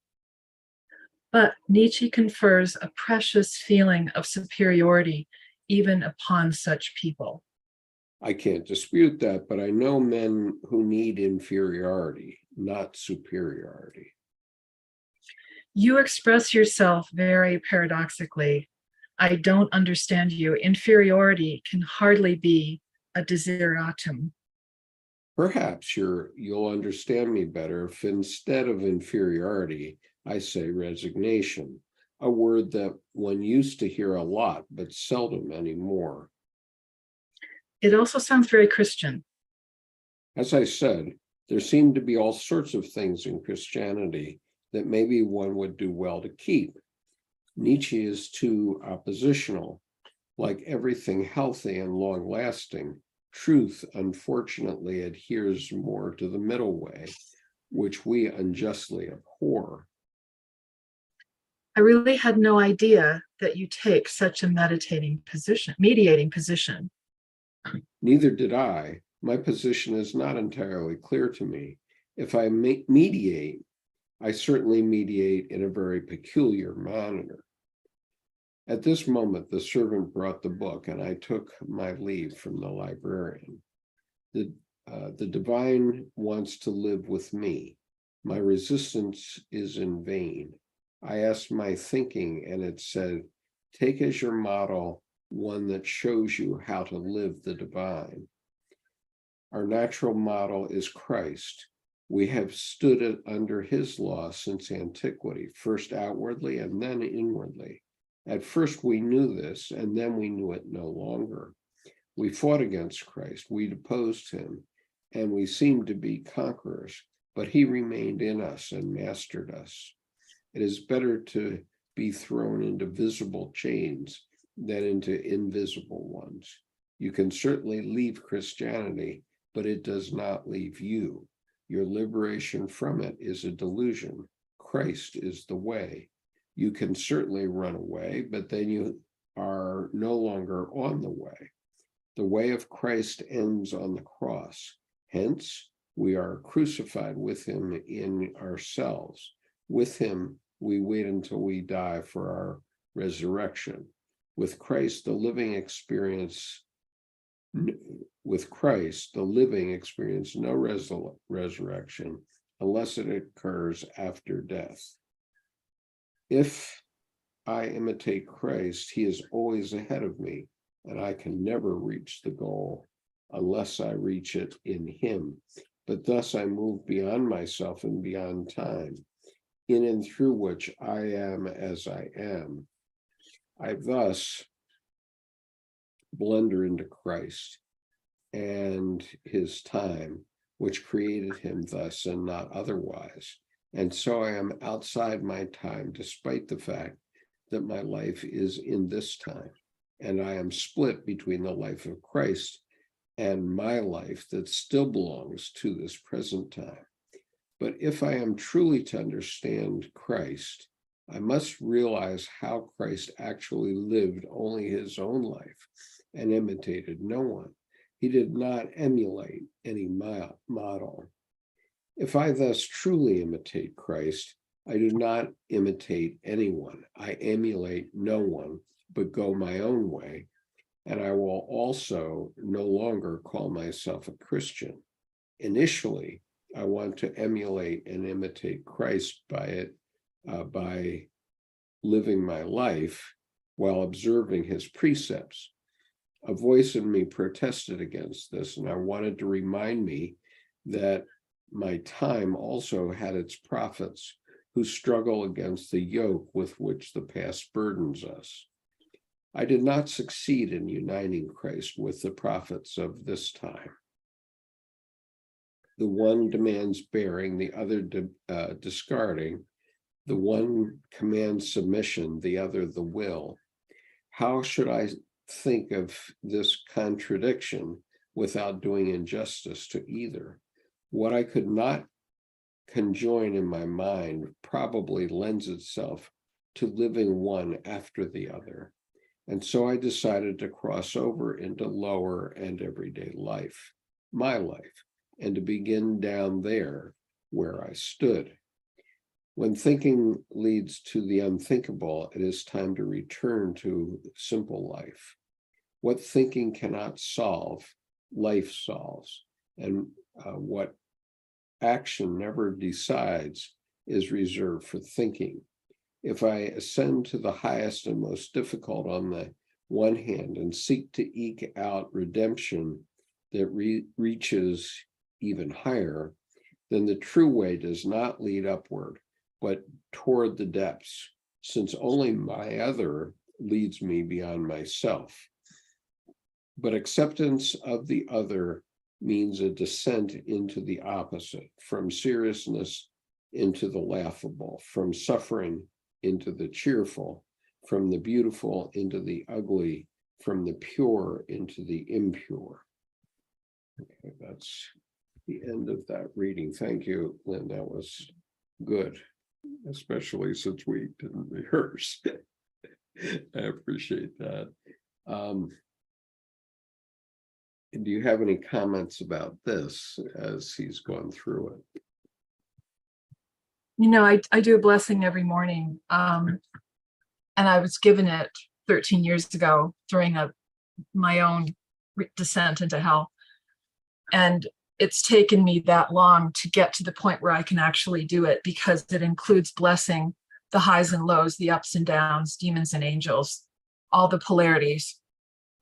But Nietzsche confers a precious feeling of superiority even upon such people. I can't dispute that, but I know men who need inferiority, not superiority. You express yourself very paradoxically. I don't understand you. Inferiority can hardly be a desideratum. Perhaps you'll understand me better if instead of inferiority, I say resignation, a word that one used to hear a lot, but seldom anymore. It also sounds very Christian. As I said, there seem to be all sorts of things in Christianity that maybe one would do well to keep. Nietzsche is too oppositional. Like everything healthy and long-lasting, truth unfortunately adheres more to the middle way, which we unjustly abhor. I really had no idea that you take such a mediating position. Neither did I. My position is not entirely clear to me. If I mediate, I certainly mediate in a very peculiar manner. At this moment, the servant brought the book, and I took my leave from the librarian. The divine wants to live with me. My resistance is in vain. I asked my thinking, and it said, take as your model one that shows you how to live the divine. Our natural model is Christ. We have stood under his law since antiquity, first outwardly and then inwardly. At first we knew this, and then we knew it no longer. We fought against Christ, we deposed him, and we seemed to be conquerors, but he remained in us and mastered us. It is better to be thrown into visible chains than into invisible ones. You can certainly leave Christianity, but it does not leave you. Your liberation from it is a delusion. Christ is the way. You can certainly run away, but then you are no longer on the way. The way of Christ ends on the cross. Hence, we are crucified with him in ourselves. With him, we wait until we die for our resurrection. With Christ, the living experience no resurrection unless it occurs after death. If I imitate Christ, he is always ahead of me, and I can never reach the goal unless I reach it in him. But thus I move beyond myself and beyond time, in and through which I am as I am. I thus blunder into Christ and his time, which created him thus and not otherwise. And so I am outside my time, despite the fact that my life is in this time. And I am split between the life of Christ and my life that still belongs to this present time. But if I am truly to understand Christ, I must realize how Christ actually lived only his own life and imitated no one. He did not emulate any model. If I thus truly imitate Christ, I do not imitate anyone. I emulate no one, but go my own way. And I will also no longer call myself a Christian. Initially, I want to emulate and imitate Christ by living my life while observing his precepts. A voice in me protested against this, and I wanted to remind me that my time also had its prophets who struggle against the yoke with which the past burdens us. I did not succeed in uniting Christ with the prophets of this time. the one demands bearing, the other discarding. The one commands submission, the other the will. How should I think of this contradiction without doing injustice to either? What I could not conjoin in my mind probably lends itself to living one after the other. And so I decided to cross over into lower and everyday life, my life, and to begin down there where I stood. When thinking leads to the unthinkable, it is time to return to simple life. What thinking cannot solve, life solves. And what action never decides is reserved for thinking. If I ascend to the highest and most difficult on the one hand and seek to eke out redemption that reaches even higher, then the true way does not lead upward, but toward the depths, since only my other leads me beyond myself. But acceptance of the other means a descent into the opposite, from seriousness into the laughable, from suffering into the cheerful, from the beautiful into the ugly, from the pure into the impure. Okay, that's the end of that reading. Thank you, Lynn. That was good, especially since we didn't rehearse. I appreciate that. Do you have any comments about this as he's gone through it? You know, I do a blessing every morning. And I was given it 13 years ago during my own descent into hell. And it's taken me that long to get to the point where I can actually do it, because it includes blessing the highs and lows, the ups and downs, demons and angels, all the polarities,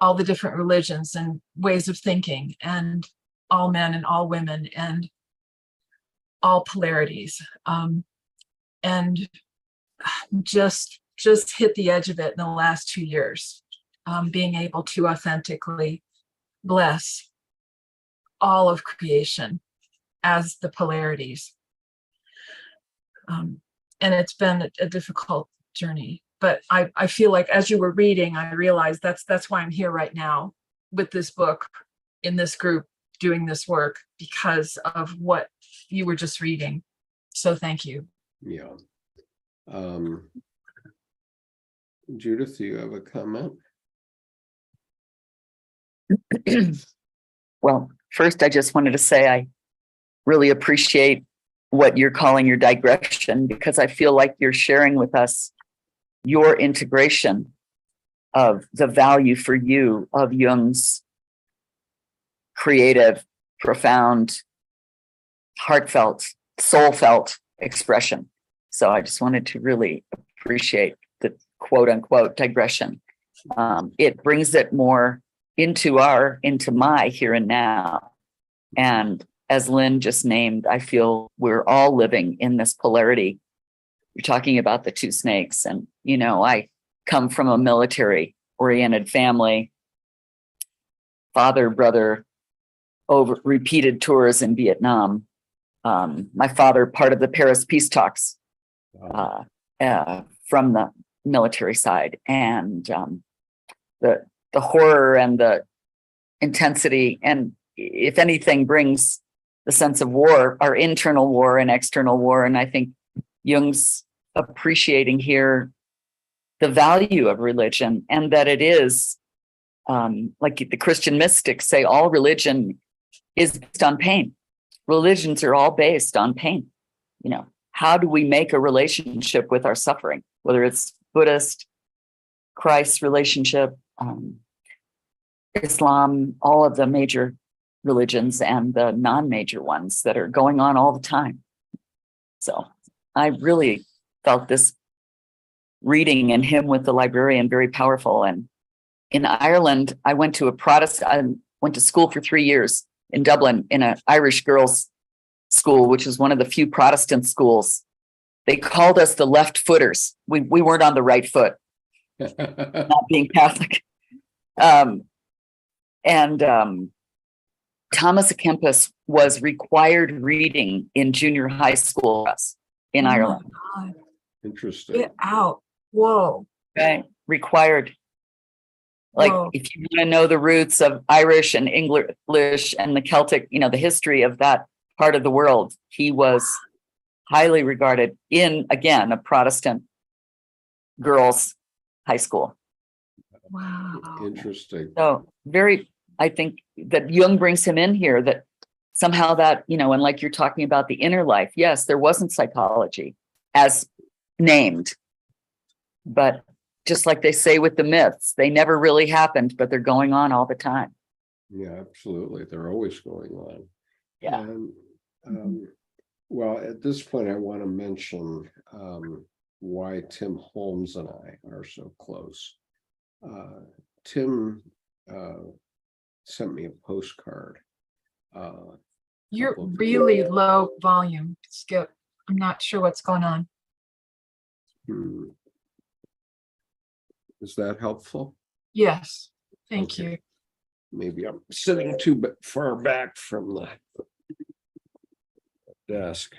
all the different religions and ways of thinking, and all men and all women and all polarities. And just hit the edge of it in the last 2 years, being able to authentically bless all of creation as the polarities. And it's been a difficult journey, but I feel like as you were reading, I realized that's why I'm here right now with this book, in this group, doing this work, because of what you were just reading. So thank you. Yeah. Judith, do you have a comment? Well, first, I just wanted to say I really appreciate what you're calling your digression, because I feel like you're sharing with us your integration of the value for you of Jung's creative, profound, heartfelt, soul-felt expression. So I just wanted to really appreciate the quote unquote digression. It brings it more into my here and now. And as Lynn just named, I feel we're all living in this polarity. You're talking about the two snakes. And, you know, I come from a military oriented family, father, brother, over repeated tours in Vietnam. My father, part of the Paris peace talks from the military side, and the horror and the intensity, and if anything brings the sense of war, our internal war and external war. And I think Jung's appreciating here the value of religion, and that it is, like the Christian mystics say, all religion is based on pain. Religions are all based on pain. You know, how do we make a relationship with our suffering, whether it's Buddhist, Christ relationship, Islam, all of the major religions and the non-major ones that are going on all the time. So I really felt this reading and him with the librarian very powerful. And in Ireland, I went to school for 3 years in Dublin in an Irish girls' school, which was one of the few Protestant schools. They called us the left footers. We weren't on the right foot, not being Catholic. Thomas à Kempis was required reading in junior high school in Oh my Ireland. God. Interesting. Get out. Whoa. Okay, required. Like, Whoa. if you want to know the roots of Irish and English and the Celtic, the history of that part of the world, he was highly regarded in, again, a Protestant girls' high school. Wow. Interesting. So I think that Jung brings him in here, that somehow that, and like you're talking about the inner life, yes, there wasn't psychology as named, but just like they say with the myths, they never really happened, but they're going on all the time. Yeah, absolutely. They're always going on. Yeah. And, well, at this point, I want to mention why Tim Holmes and I are so close. Tim sent me a postcard. You're couple of really years- low volume, Skip. I'm not sure what's going on. Is that helpful? Yes. Thank Okay. you. Maybe I'm sitting too far back from the desk.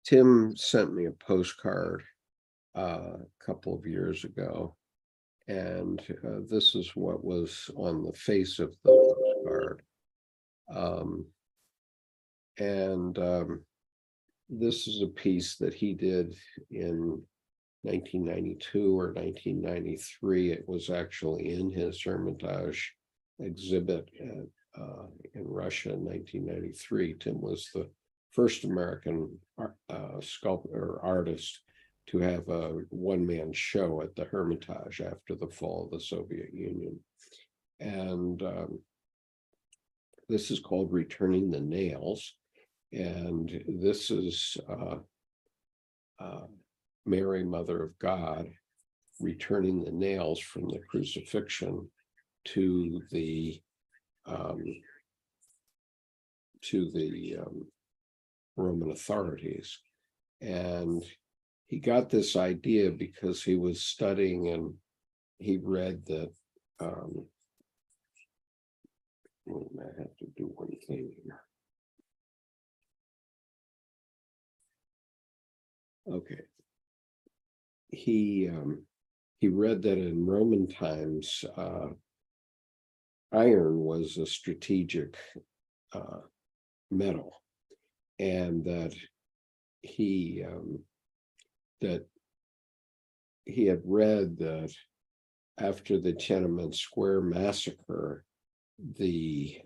Tim sent me a postcard a couple of years ago, and this is what was on the face of the postcard. This is a piece that he did in 1992 or 1993. It was actually in his Hermitage exhibit in Russia in 1993. Tim was the first American sculptor or artist to have a one-man show at the Hermitage after the fall of the Soviet Union. And this is called Returning the Nails. And this is Mary, Mother of God, returning the nails from the crucifixion to the Roman authorities. And he got this idea because he was studying, and he read that I have to do one thing here. Okay. He read that in Roman times, iron was a strategic metal, and that he had read that after the Tiananmen Square massacre, the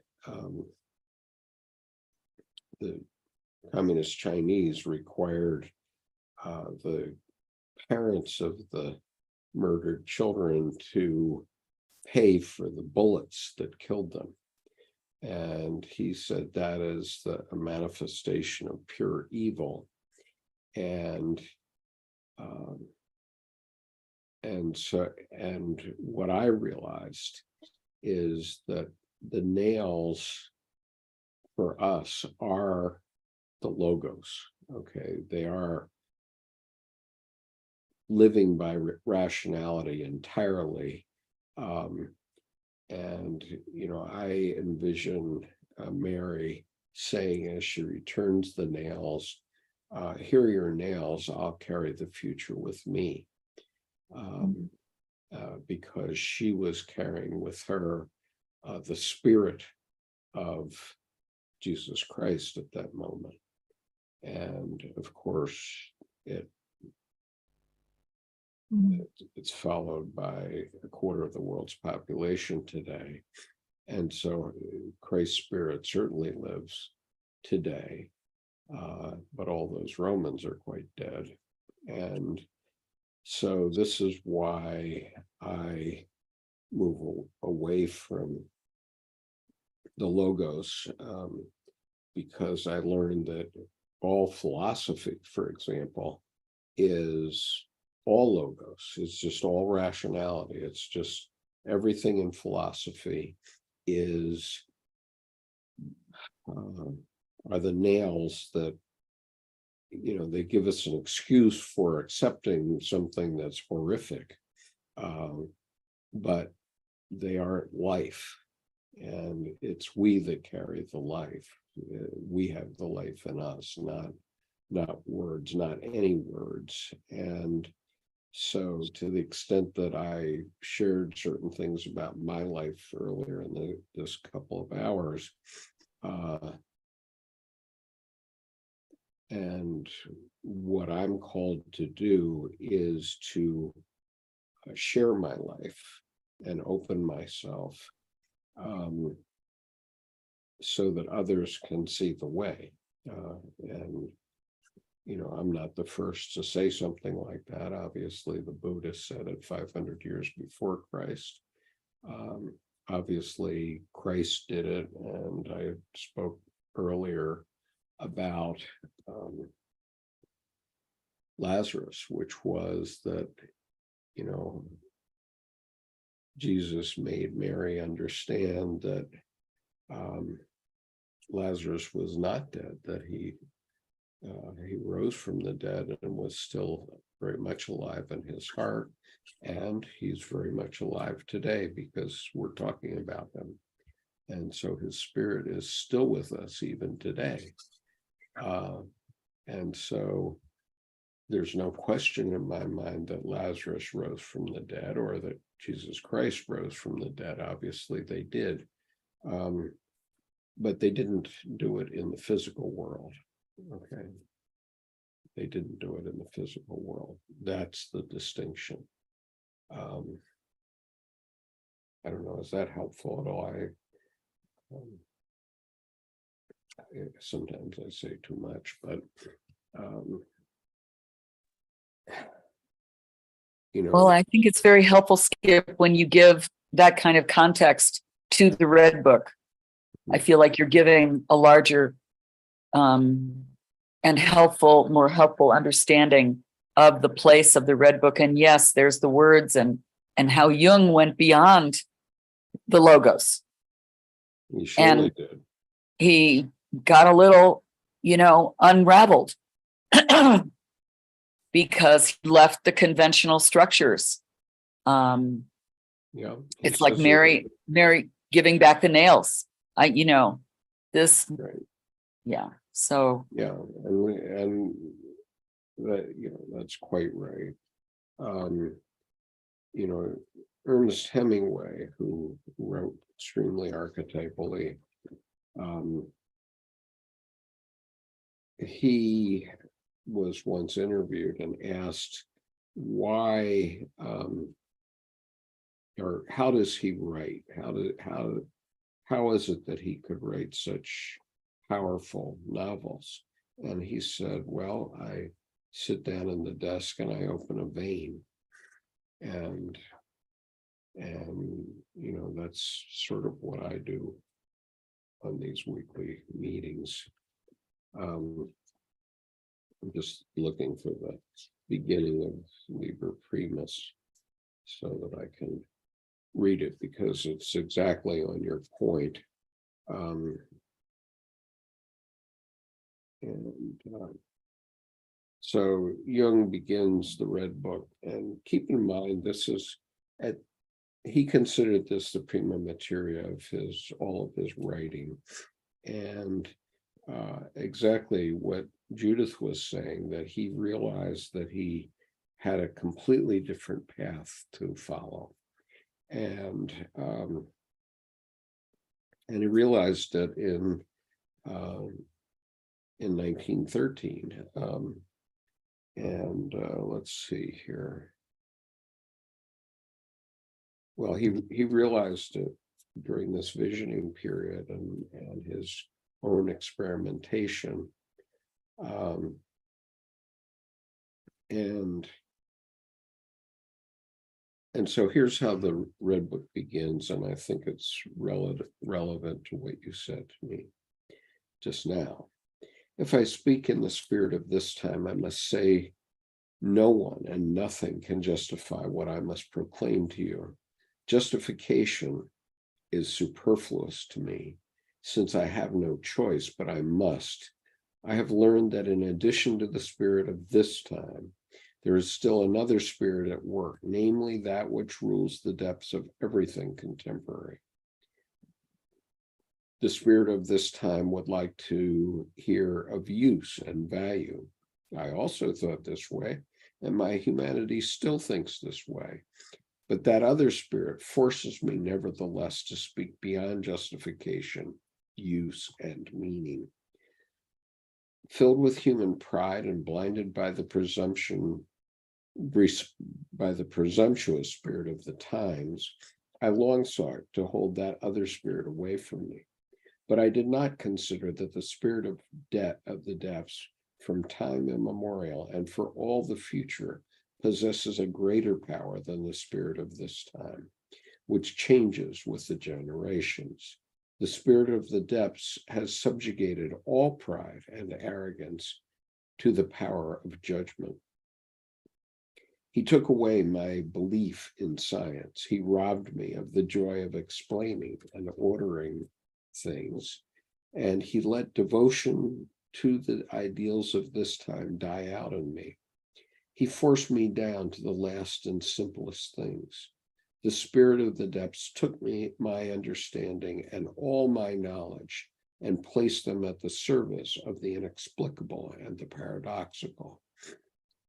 Communist Chinese required the parents of the murdered children to pay for the bullets that killed them. And he said that is a manifestation of pure evil. And what I realized is that the nails for us are the logos. Okay, they are living by rationality entirely. And I envision Mary saying as she returns the nails, here are your nails, I'll carry the future with me. Because she was carrying with her the spirit of Jesus Christ at that moment. And of course, it's followed by a quarter of the world's population today. And so Christ's spirit certainly lives today, but all those Romans are quite dead. And so this is why I move away from the logos, because I learned that all philosophy, for example, is all logos. It's just all rationality. It's just everything in philosophy is are the nails that they give us an excuse for accepting something that's horrific, but they aren't life. And it's we that carry the life. We have the life in us, not words, not any words. And so to the extent that I shared certain things about my life earlier in this couple of hours, and what I'm called to do is to share my life and open myself, so that others can see the way. And I'm not the first to say something like that. Obviously, the Buddhists said it 500 years before Christ. Obviously, Christ did it, and I spoke earlier about Lazarus, which was that, Jesus made Mary understand that Lazarus was not dead, that he rose from the dead and was still very much alive in his heart. And he's very much alive today because we're talking about him. And so his spirit is still with us even today. And so there's no question in my mind that Lazarus rose from the dead or that Jesus Christ rose from the dead. Obviously they did. But they didn't do it in the physical world. Okay. They didn't do it in the physical world. That's the distinction. I don't know, is that helpful at all? Sometimes I say too much, but Well, I think it's very helpful, Skip, when you give that kind of context to the Red Book. I feel like you're giving a larger and more helpful understanding of the place of the Red Book. And yes, there's the words and how Jung went beyond the logos. He surely did. He got a little, unraveled because he left the conventional structures. It's like Mary giving back the nails. This, right. Yeah. So yeah, and that that's quite right. Ernest Hemingway, who wrote extremely archetypally, he was once interviewed and asked why, or how does he write? How is it that he could write such powerful novels? And he said, well, I sit down in the desk and I open a vein, and that's sort of what I do on these weekly meetings. I'm just looking for the beginning of Liber Primus so that I can read it, because it's exactly on your point. So Jung begins the Red Book, and keep in mind, he considered this the prima materia of all of his writing, and exactly what Judith was saying, that he realized that he had a completely different path to follow, and he realized that in 1913, let's see here. Well, he realized it during this visioning period and his own experimentation. And so here's how the Red Book begins, and I think it's relevant to what you said to me just now. If I speak in the spirit of this time, I must say no one and nothing can justify what I must proclaim to you. Justification is superfluous to me, since I have no choice, but I must. I have learned that in addition to the spirit of this time, there is still another spirit at work, namely that which rules the depths of everything contemporary. The spirit of this time would like to hear of use and value. I also thought this way, and my humanity still thinks this way. But that other spirit forces me nevertheless to speak beyond justification, use, and meaning. Filled with human pride and blinded by the presumptuous spirit of the times, I long sought to hold that other spirit away from me. But I did not consider that the spirit of the depths from time immemorial and for all the future possesses a greater power than the spirit of this time, which changes with the generations. The spirit of the depths has subjugated all pride and arrogance to the power of judgment. He took away my belief in science. He robbed me of the joy of explaining and ordering things, and he let devotion to the ideals of this time die out in me. He forced me down to the last and simplest things. The spirit of the depths took my understanding and all my knowledge and placed them at the service of the inexplicable and the paradoxical.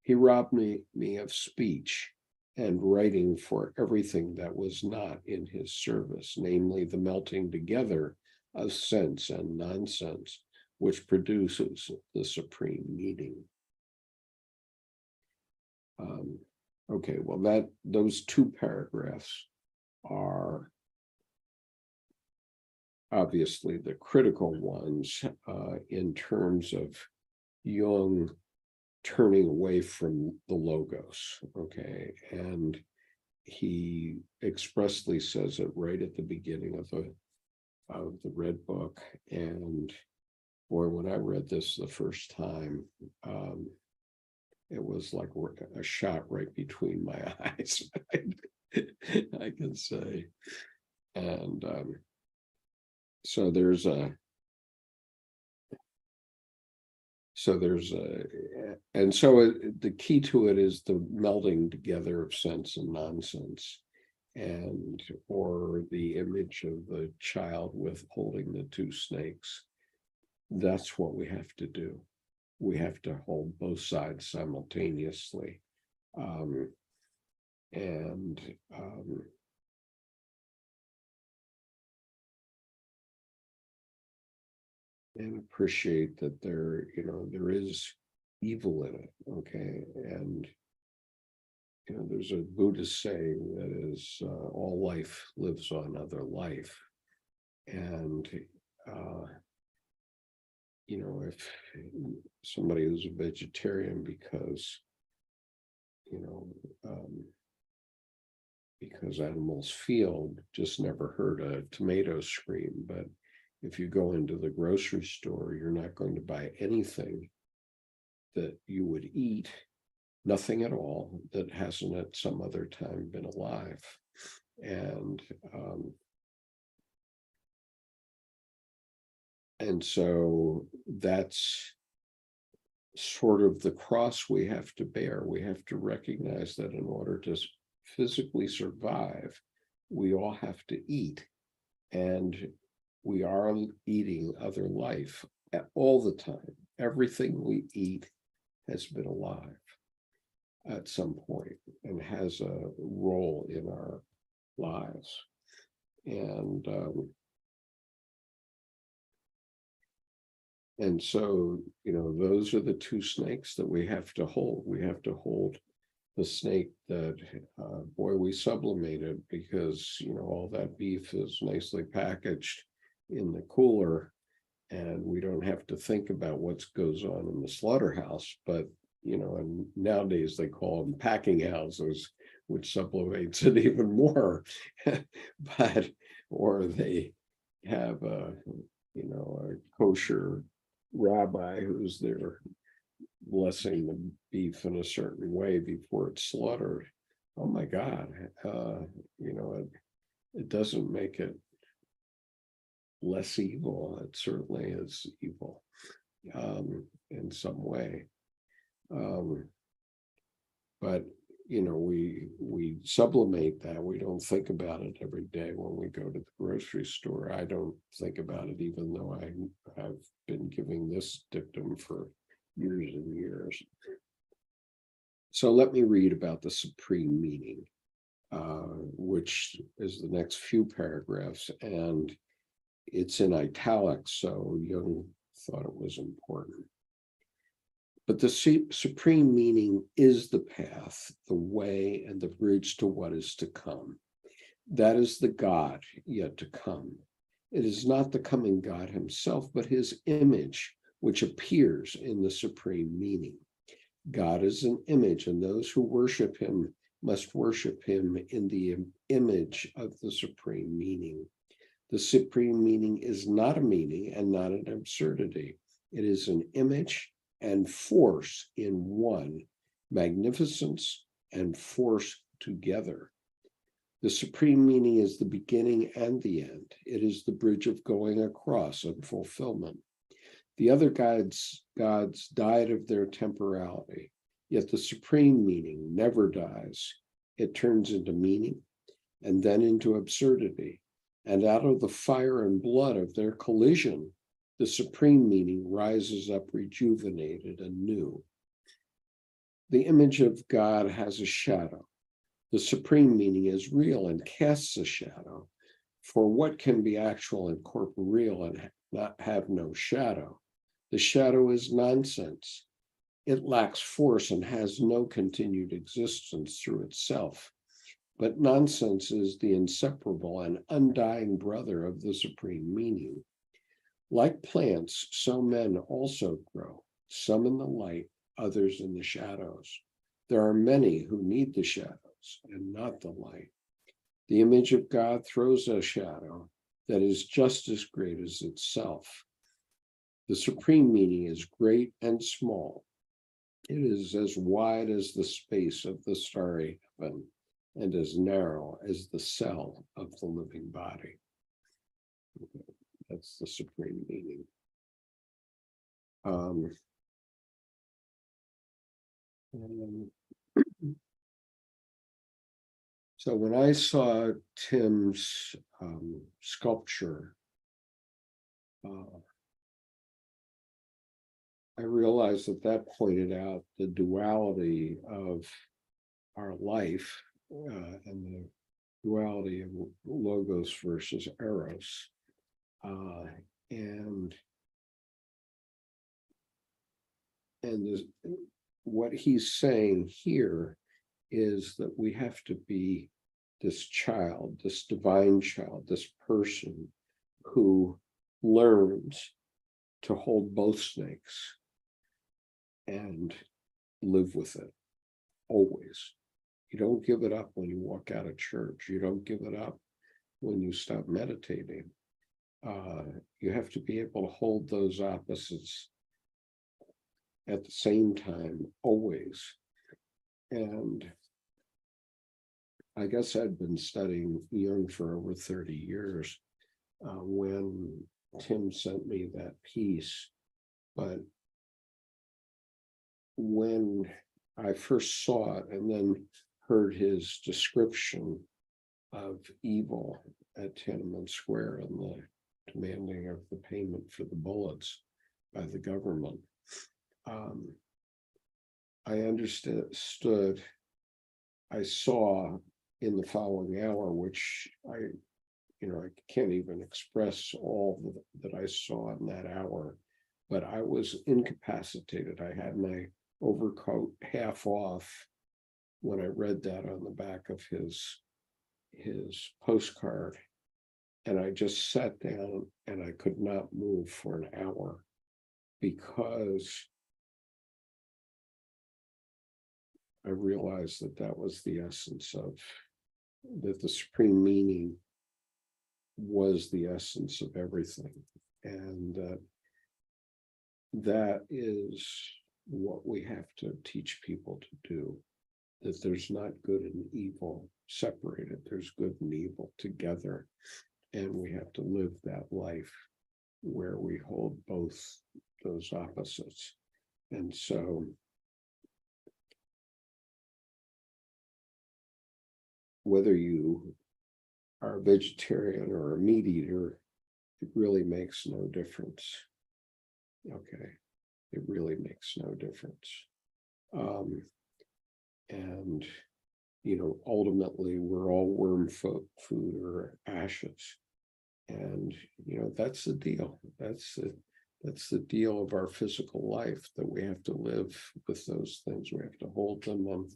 He robbed me of speech and writing for everything that was not in his service, namely the melting together of sense and nonsense, which produces the supreme meaning. Okay, well, those two paragraphs are obviously the critical ones in terms of Jung turning away from the logos, okay? And he expressly says it right at the beginning of the Red Book. And boy, when I read this the first time, it was like a shot right between my eyes, I can say. And so there's the key to it is the melding together of sense and nonsense, or the image of the child with holding the two snakes. That's what we have to do. We have to hold both sides simultaneously. And appreciate that there is evil in it, okay? And there's a Buddhist saying that is, all life lives on other life. And if somebody who's a vegetarian because animals feel, just never heard a tomato scream. But if you go into the grocery store, you're not going to buy anything that you would eat, nothing at all, that hasn't at some other time been alive. And so that's sort of the cross we have to bear. We have to recognize that in order to physically survive, we all have to eat. And we are eating other life all the time. Everything we eat has been alive at some point and has a role in our lives. And so, those are the two snakes that we have to hold. We have to hold the snake that, boy, we sublimated because, all that beef is nicely packaged in the cooler and we don't have to think about what goes on in the slaughterhouse. But, and nowadays they call them packing houses, which sublimates it even more. Or they have a kosher rabbi who's there blessing the beef in a certain way before it's slaughtered. Oh my God, it doesn't make it less evil. It certainly is evil in some way. But we sublimate that. We don't think about it every day when we go to the grocery store. I don't think about it, even though I have been giving this dictum for years and years. So let me read about the supreme meaning, which is the next few paragraphs, and it's in italics, so Jung thought it was important. But the supreme meaning is the path, the way, and the bridge to what is to come. That is the God yet to come. It is not the coming God himself, but his image, which appears in the supreme meaning. God is an image, and those who worship him must worship him in the image of the supreme meaning. The supreme meaning is not a meaning and not an absurdity. It is an image and force in one, magnificence and force together. The supreme meaning is the beginning and the end. It is the bridge of going across and fulfillment. The other gods died of their temporality, yet the supreme meaning never dies. It turns into meaning and then into absurdity. And out of the fire and blood of their collision, the supreme meaning rises up rejuvenated and new. The image of God has a shadow. The supreme meaning is real and casts a shadow. For what can be actual and corporeal and not have no shadow? The shadow is nonsense. It lacks force and has no continued existence through itself. But nonsense is the inseparable and undying brother of the supreme meaning. Like plants, so men also grow, some in the light, others in the shadows. There are many who need the shadows and not the light. The image of God throws a shadow that is just as great as itself. The supreme meaning is great and small. It is as wide as the space of the starry heaven and as narrow as the cell of the living body. That's the supreme meaning. So when I saw Tim's sculpture, I realized that pointed out the duality of our life and the duality of logos versus eros. And what he's saying here is that we have to be this child, this divine child, this person who learns to hold both snakes and live with it always. You don't give it up when you walk out of church. You don't give it up when you stop meditating. You have to be able to hold those opposites at the same time, always. And I guess I'd been studying Jung for over 30 years when Tim sent me that piece. But when I first saw it and then heard his description of evil at Tiananmen Square and the demanding of the payment for the bullets by the government, I understood, I saw in the following hour, which I can't even express all that I saw in that hour, but I was incapacitated. I had my overcoat half off when I read that on the back of his postcard. And I just sat down and I could not move for an hour because I realized that was the essence of, that the supreme meaning was the essence of everything. And that is what we have to teach people to do, that there's not good and evil separated, there's good and evil together. And we have to live that life where we hold both those opposites. And so whether you are a vegetarian or a meat eater, it really makes no difference. Okay, it really makes no difference. And ultimately, we're all worm food or ashes, and that's the deal. That's the deal of our physical life, that we have to live with those things. We have to hold them and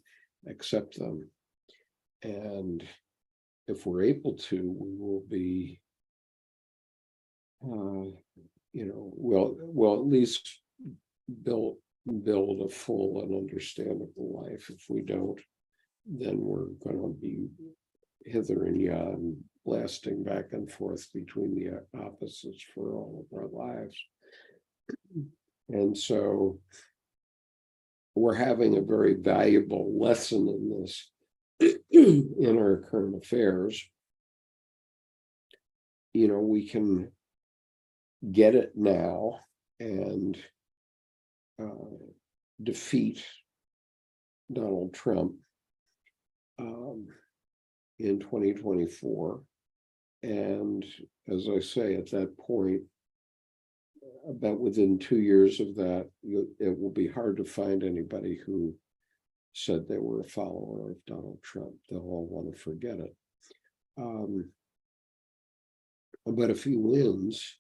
accept them. And if we're able to, we will be, we'll at least build a full and understandable life. If we don't, then we're going to be hither and yon, blasting back and forth between the opposites for all of our lives. And so we're having a very valuable lesson in this in our current affairs. We can get it now and defeat Donald Trump in 2024. And as I say, at that point, about within 2 years of that, it will be hard to find anybody who said they were a follower of Donald Trump. They'll all want to forget it. But if he wins,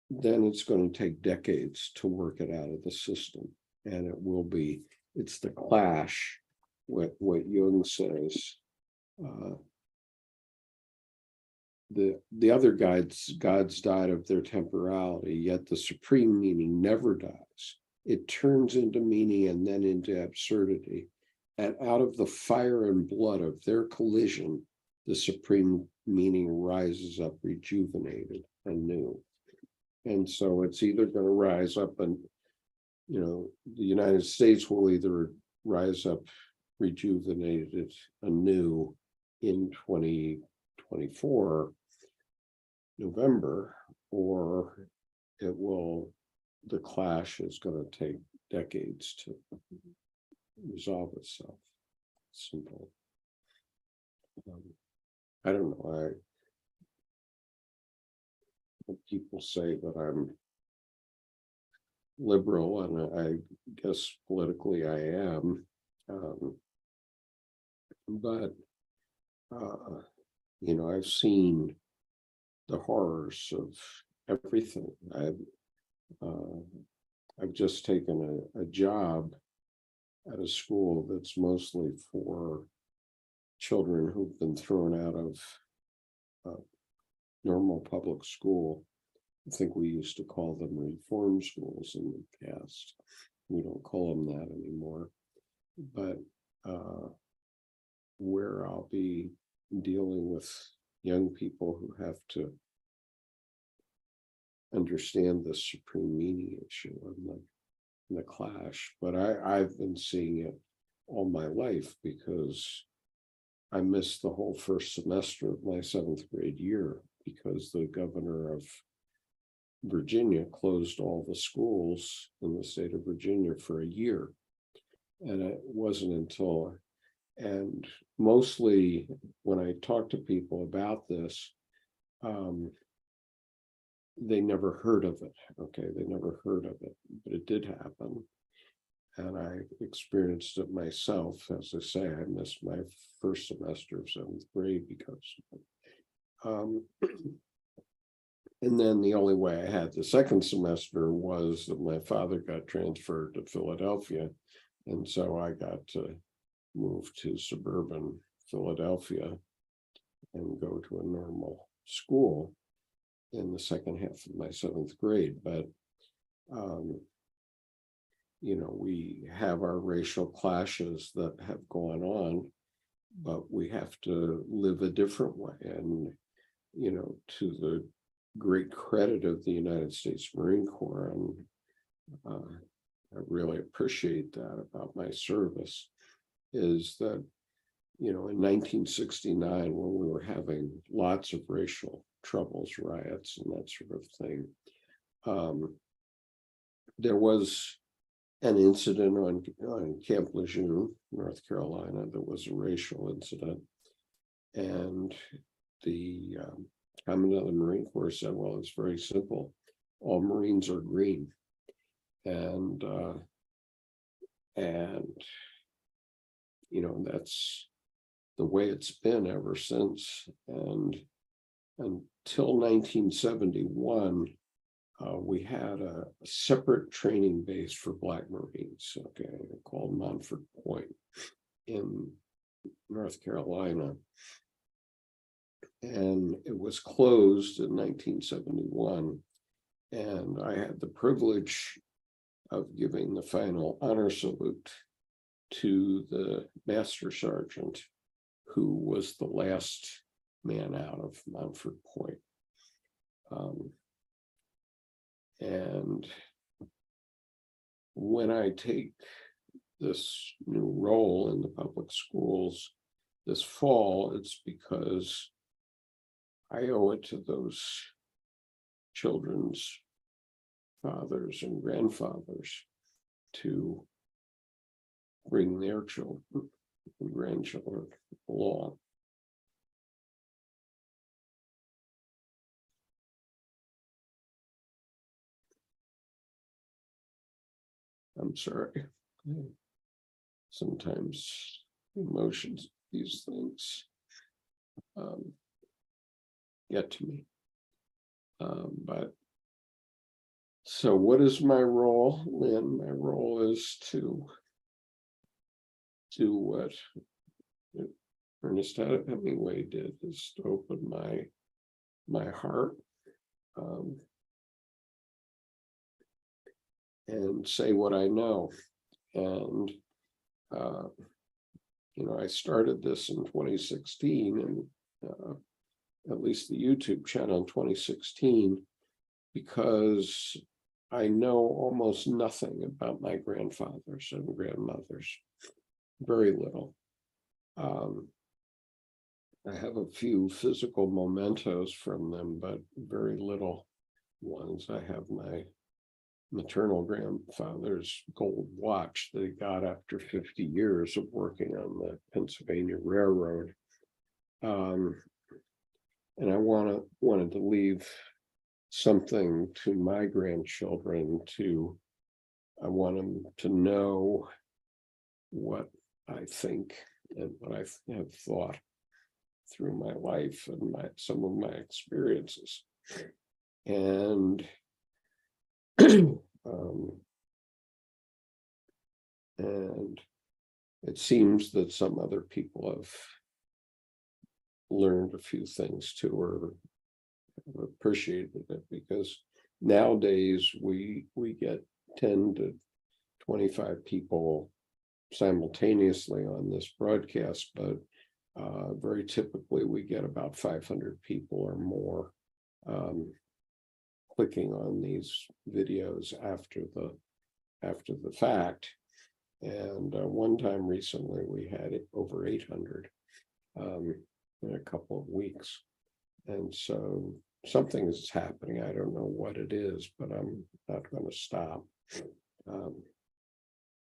then it's going to take decades to work it out of the system. And it's the clash, what Jung says. The other gods died of their temporality, yet the supreme meaning never dies. It turns into meaning and then into absurdity. And out of the fire and blood of their collision, the supreme meaning rises up rejuvenated and new. And so it's either going to rise up and, the United States will either rise up rejuvenated anew in 2024 November, or the clash is going to take decades to resolve itself. Simple. I don't know. People say that I'm liberal, and I guess politically I am. But I've seen the horrors of everything. I've just taken a job at a school that's mostly for children who've been thrown out of normal public school. I think we used to call them reform schools in the past. We don't call them that anymore. But where I'll be dealing with young people who have to understand the supreme meaning issue and the clash. But I've been seeing it all my life, because I missed the whole first semester of my 7th grade year because the governor of Virginia closed all the schools in the state of Virginia for a year. And it wasn't until, and mostly when I talk to people about this, they never heard of it. Okay, they never heard of it, but it did happen. And I experienced it myself. As I say, I missed my first semester of 7th grade because of it. And then the only way I had the second semester was that my father got transferred to Philadelphia. And so I got to move to suburban Philadelphia and go to a normal school in the second half of my 7th grade. But, we have our racial clashes that have gone on, but we have to live a different way. And, to the great credit of the United States Marine Corps, and I really appreciate that about my service, is that, in 1969, when we were having lots of racial troubles, riots, and that sort of thing, there was an incident on Camp Lejeune, North Carolina. There was a racial incident. And the Commandant of the Marine Corps said, well, it's very simple. All Marines are green. And you know, that's the way it's been ever since. And until 1971, we had a separate training base for Black Marines, okay, called Montford Point in North Carolina. And it was closed in 1971. And I had the privilege of giving the final honor salute to the Master Sergeant, who was the last man out of Montford Point. And when I take this new role in the public schools this fall, it's because I owe it to those children's fathers and grandfathers to bring their children and grandchildren along. I'm sorry. Sometimes emotions, these things get to me. But so what is my role, Lynn? My role is to do what Ernest Hemingway did, is to open my heart and say what I know. And you know, I started this in 2016, and at least the YouTube channel in 2016, because I know almost nothing about my grandfathers and grandmothers, very little. I have a few physical mementos from them, but very little ones. I have my maternal grandfather's gold watch that he got after 50 years of working on the Pennsylvania Railroad. And I wanted to leave something to my grandchildren. I want them to know what I think and what I have thought through my life and some of my experiences. And and it seems that some other people have learned a few things too, or have appreciated it, because nowadays we get 10 to 25 people simultaneously on this broadcast, but very typically we get about 500 people or more clicking on these videos after the fact. And one time recently we had over 800 in a couple of weeks. And so something is happening. I don't know what it is, but I'm not going to stop.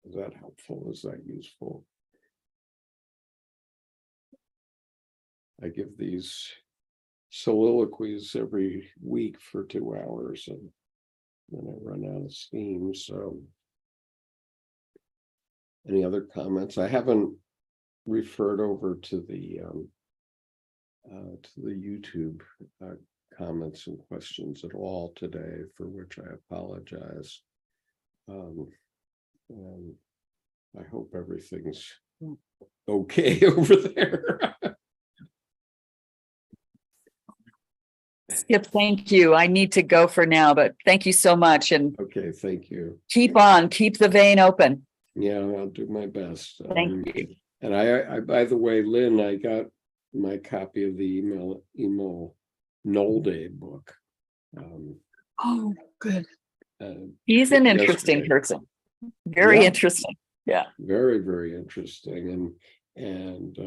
Is that helpful? Is that useful? I give these soliloquies every week for 2 hours, and then I run out of steam. So any other comments? I haven't referred over to the YouTube comments and questions at all today, for which I apologize. And I hope everything's okay over there. Skip, thank you. I need to go for now, but thank you so much. And Okay, thank you. keep the vein open. Yeah, I'll do my best. Thank you. And I, by the way, Lynn, I got my copy of the emo Nolde book. Oh, good. He's an yesterday. interesting person. Very Yeah. interesting. Yeah. Very, very interesting. And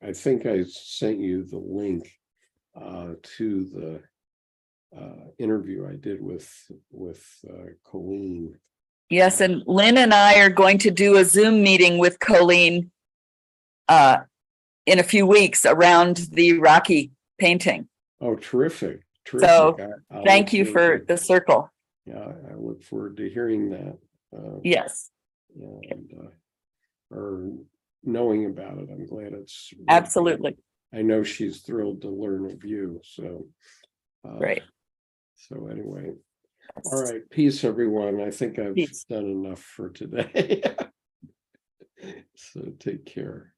I think I sent you the link to the interview I did with Colleen. Yes, and Lynn and I are going to do a Zoom meeting with Colleen in a few weeks around the Rocky painting. Oh, terrific. So, I'll thank look you forward for the circle. Yeah, I look forward to hearing that. Yes, And, or knowing about it. I'm glad it's. absolutely. I know she's thrilled to learn of you, so. Great. So anyway, all right, peace, everyone. I think I've Peace. done enough for today. So take care.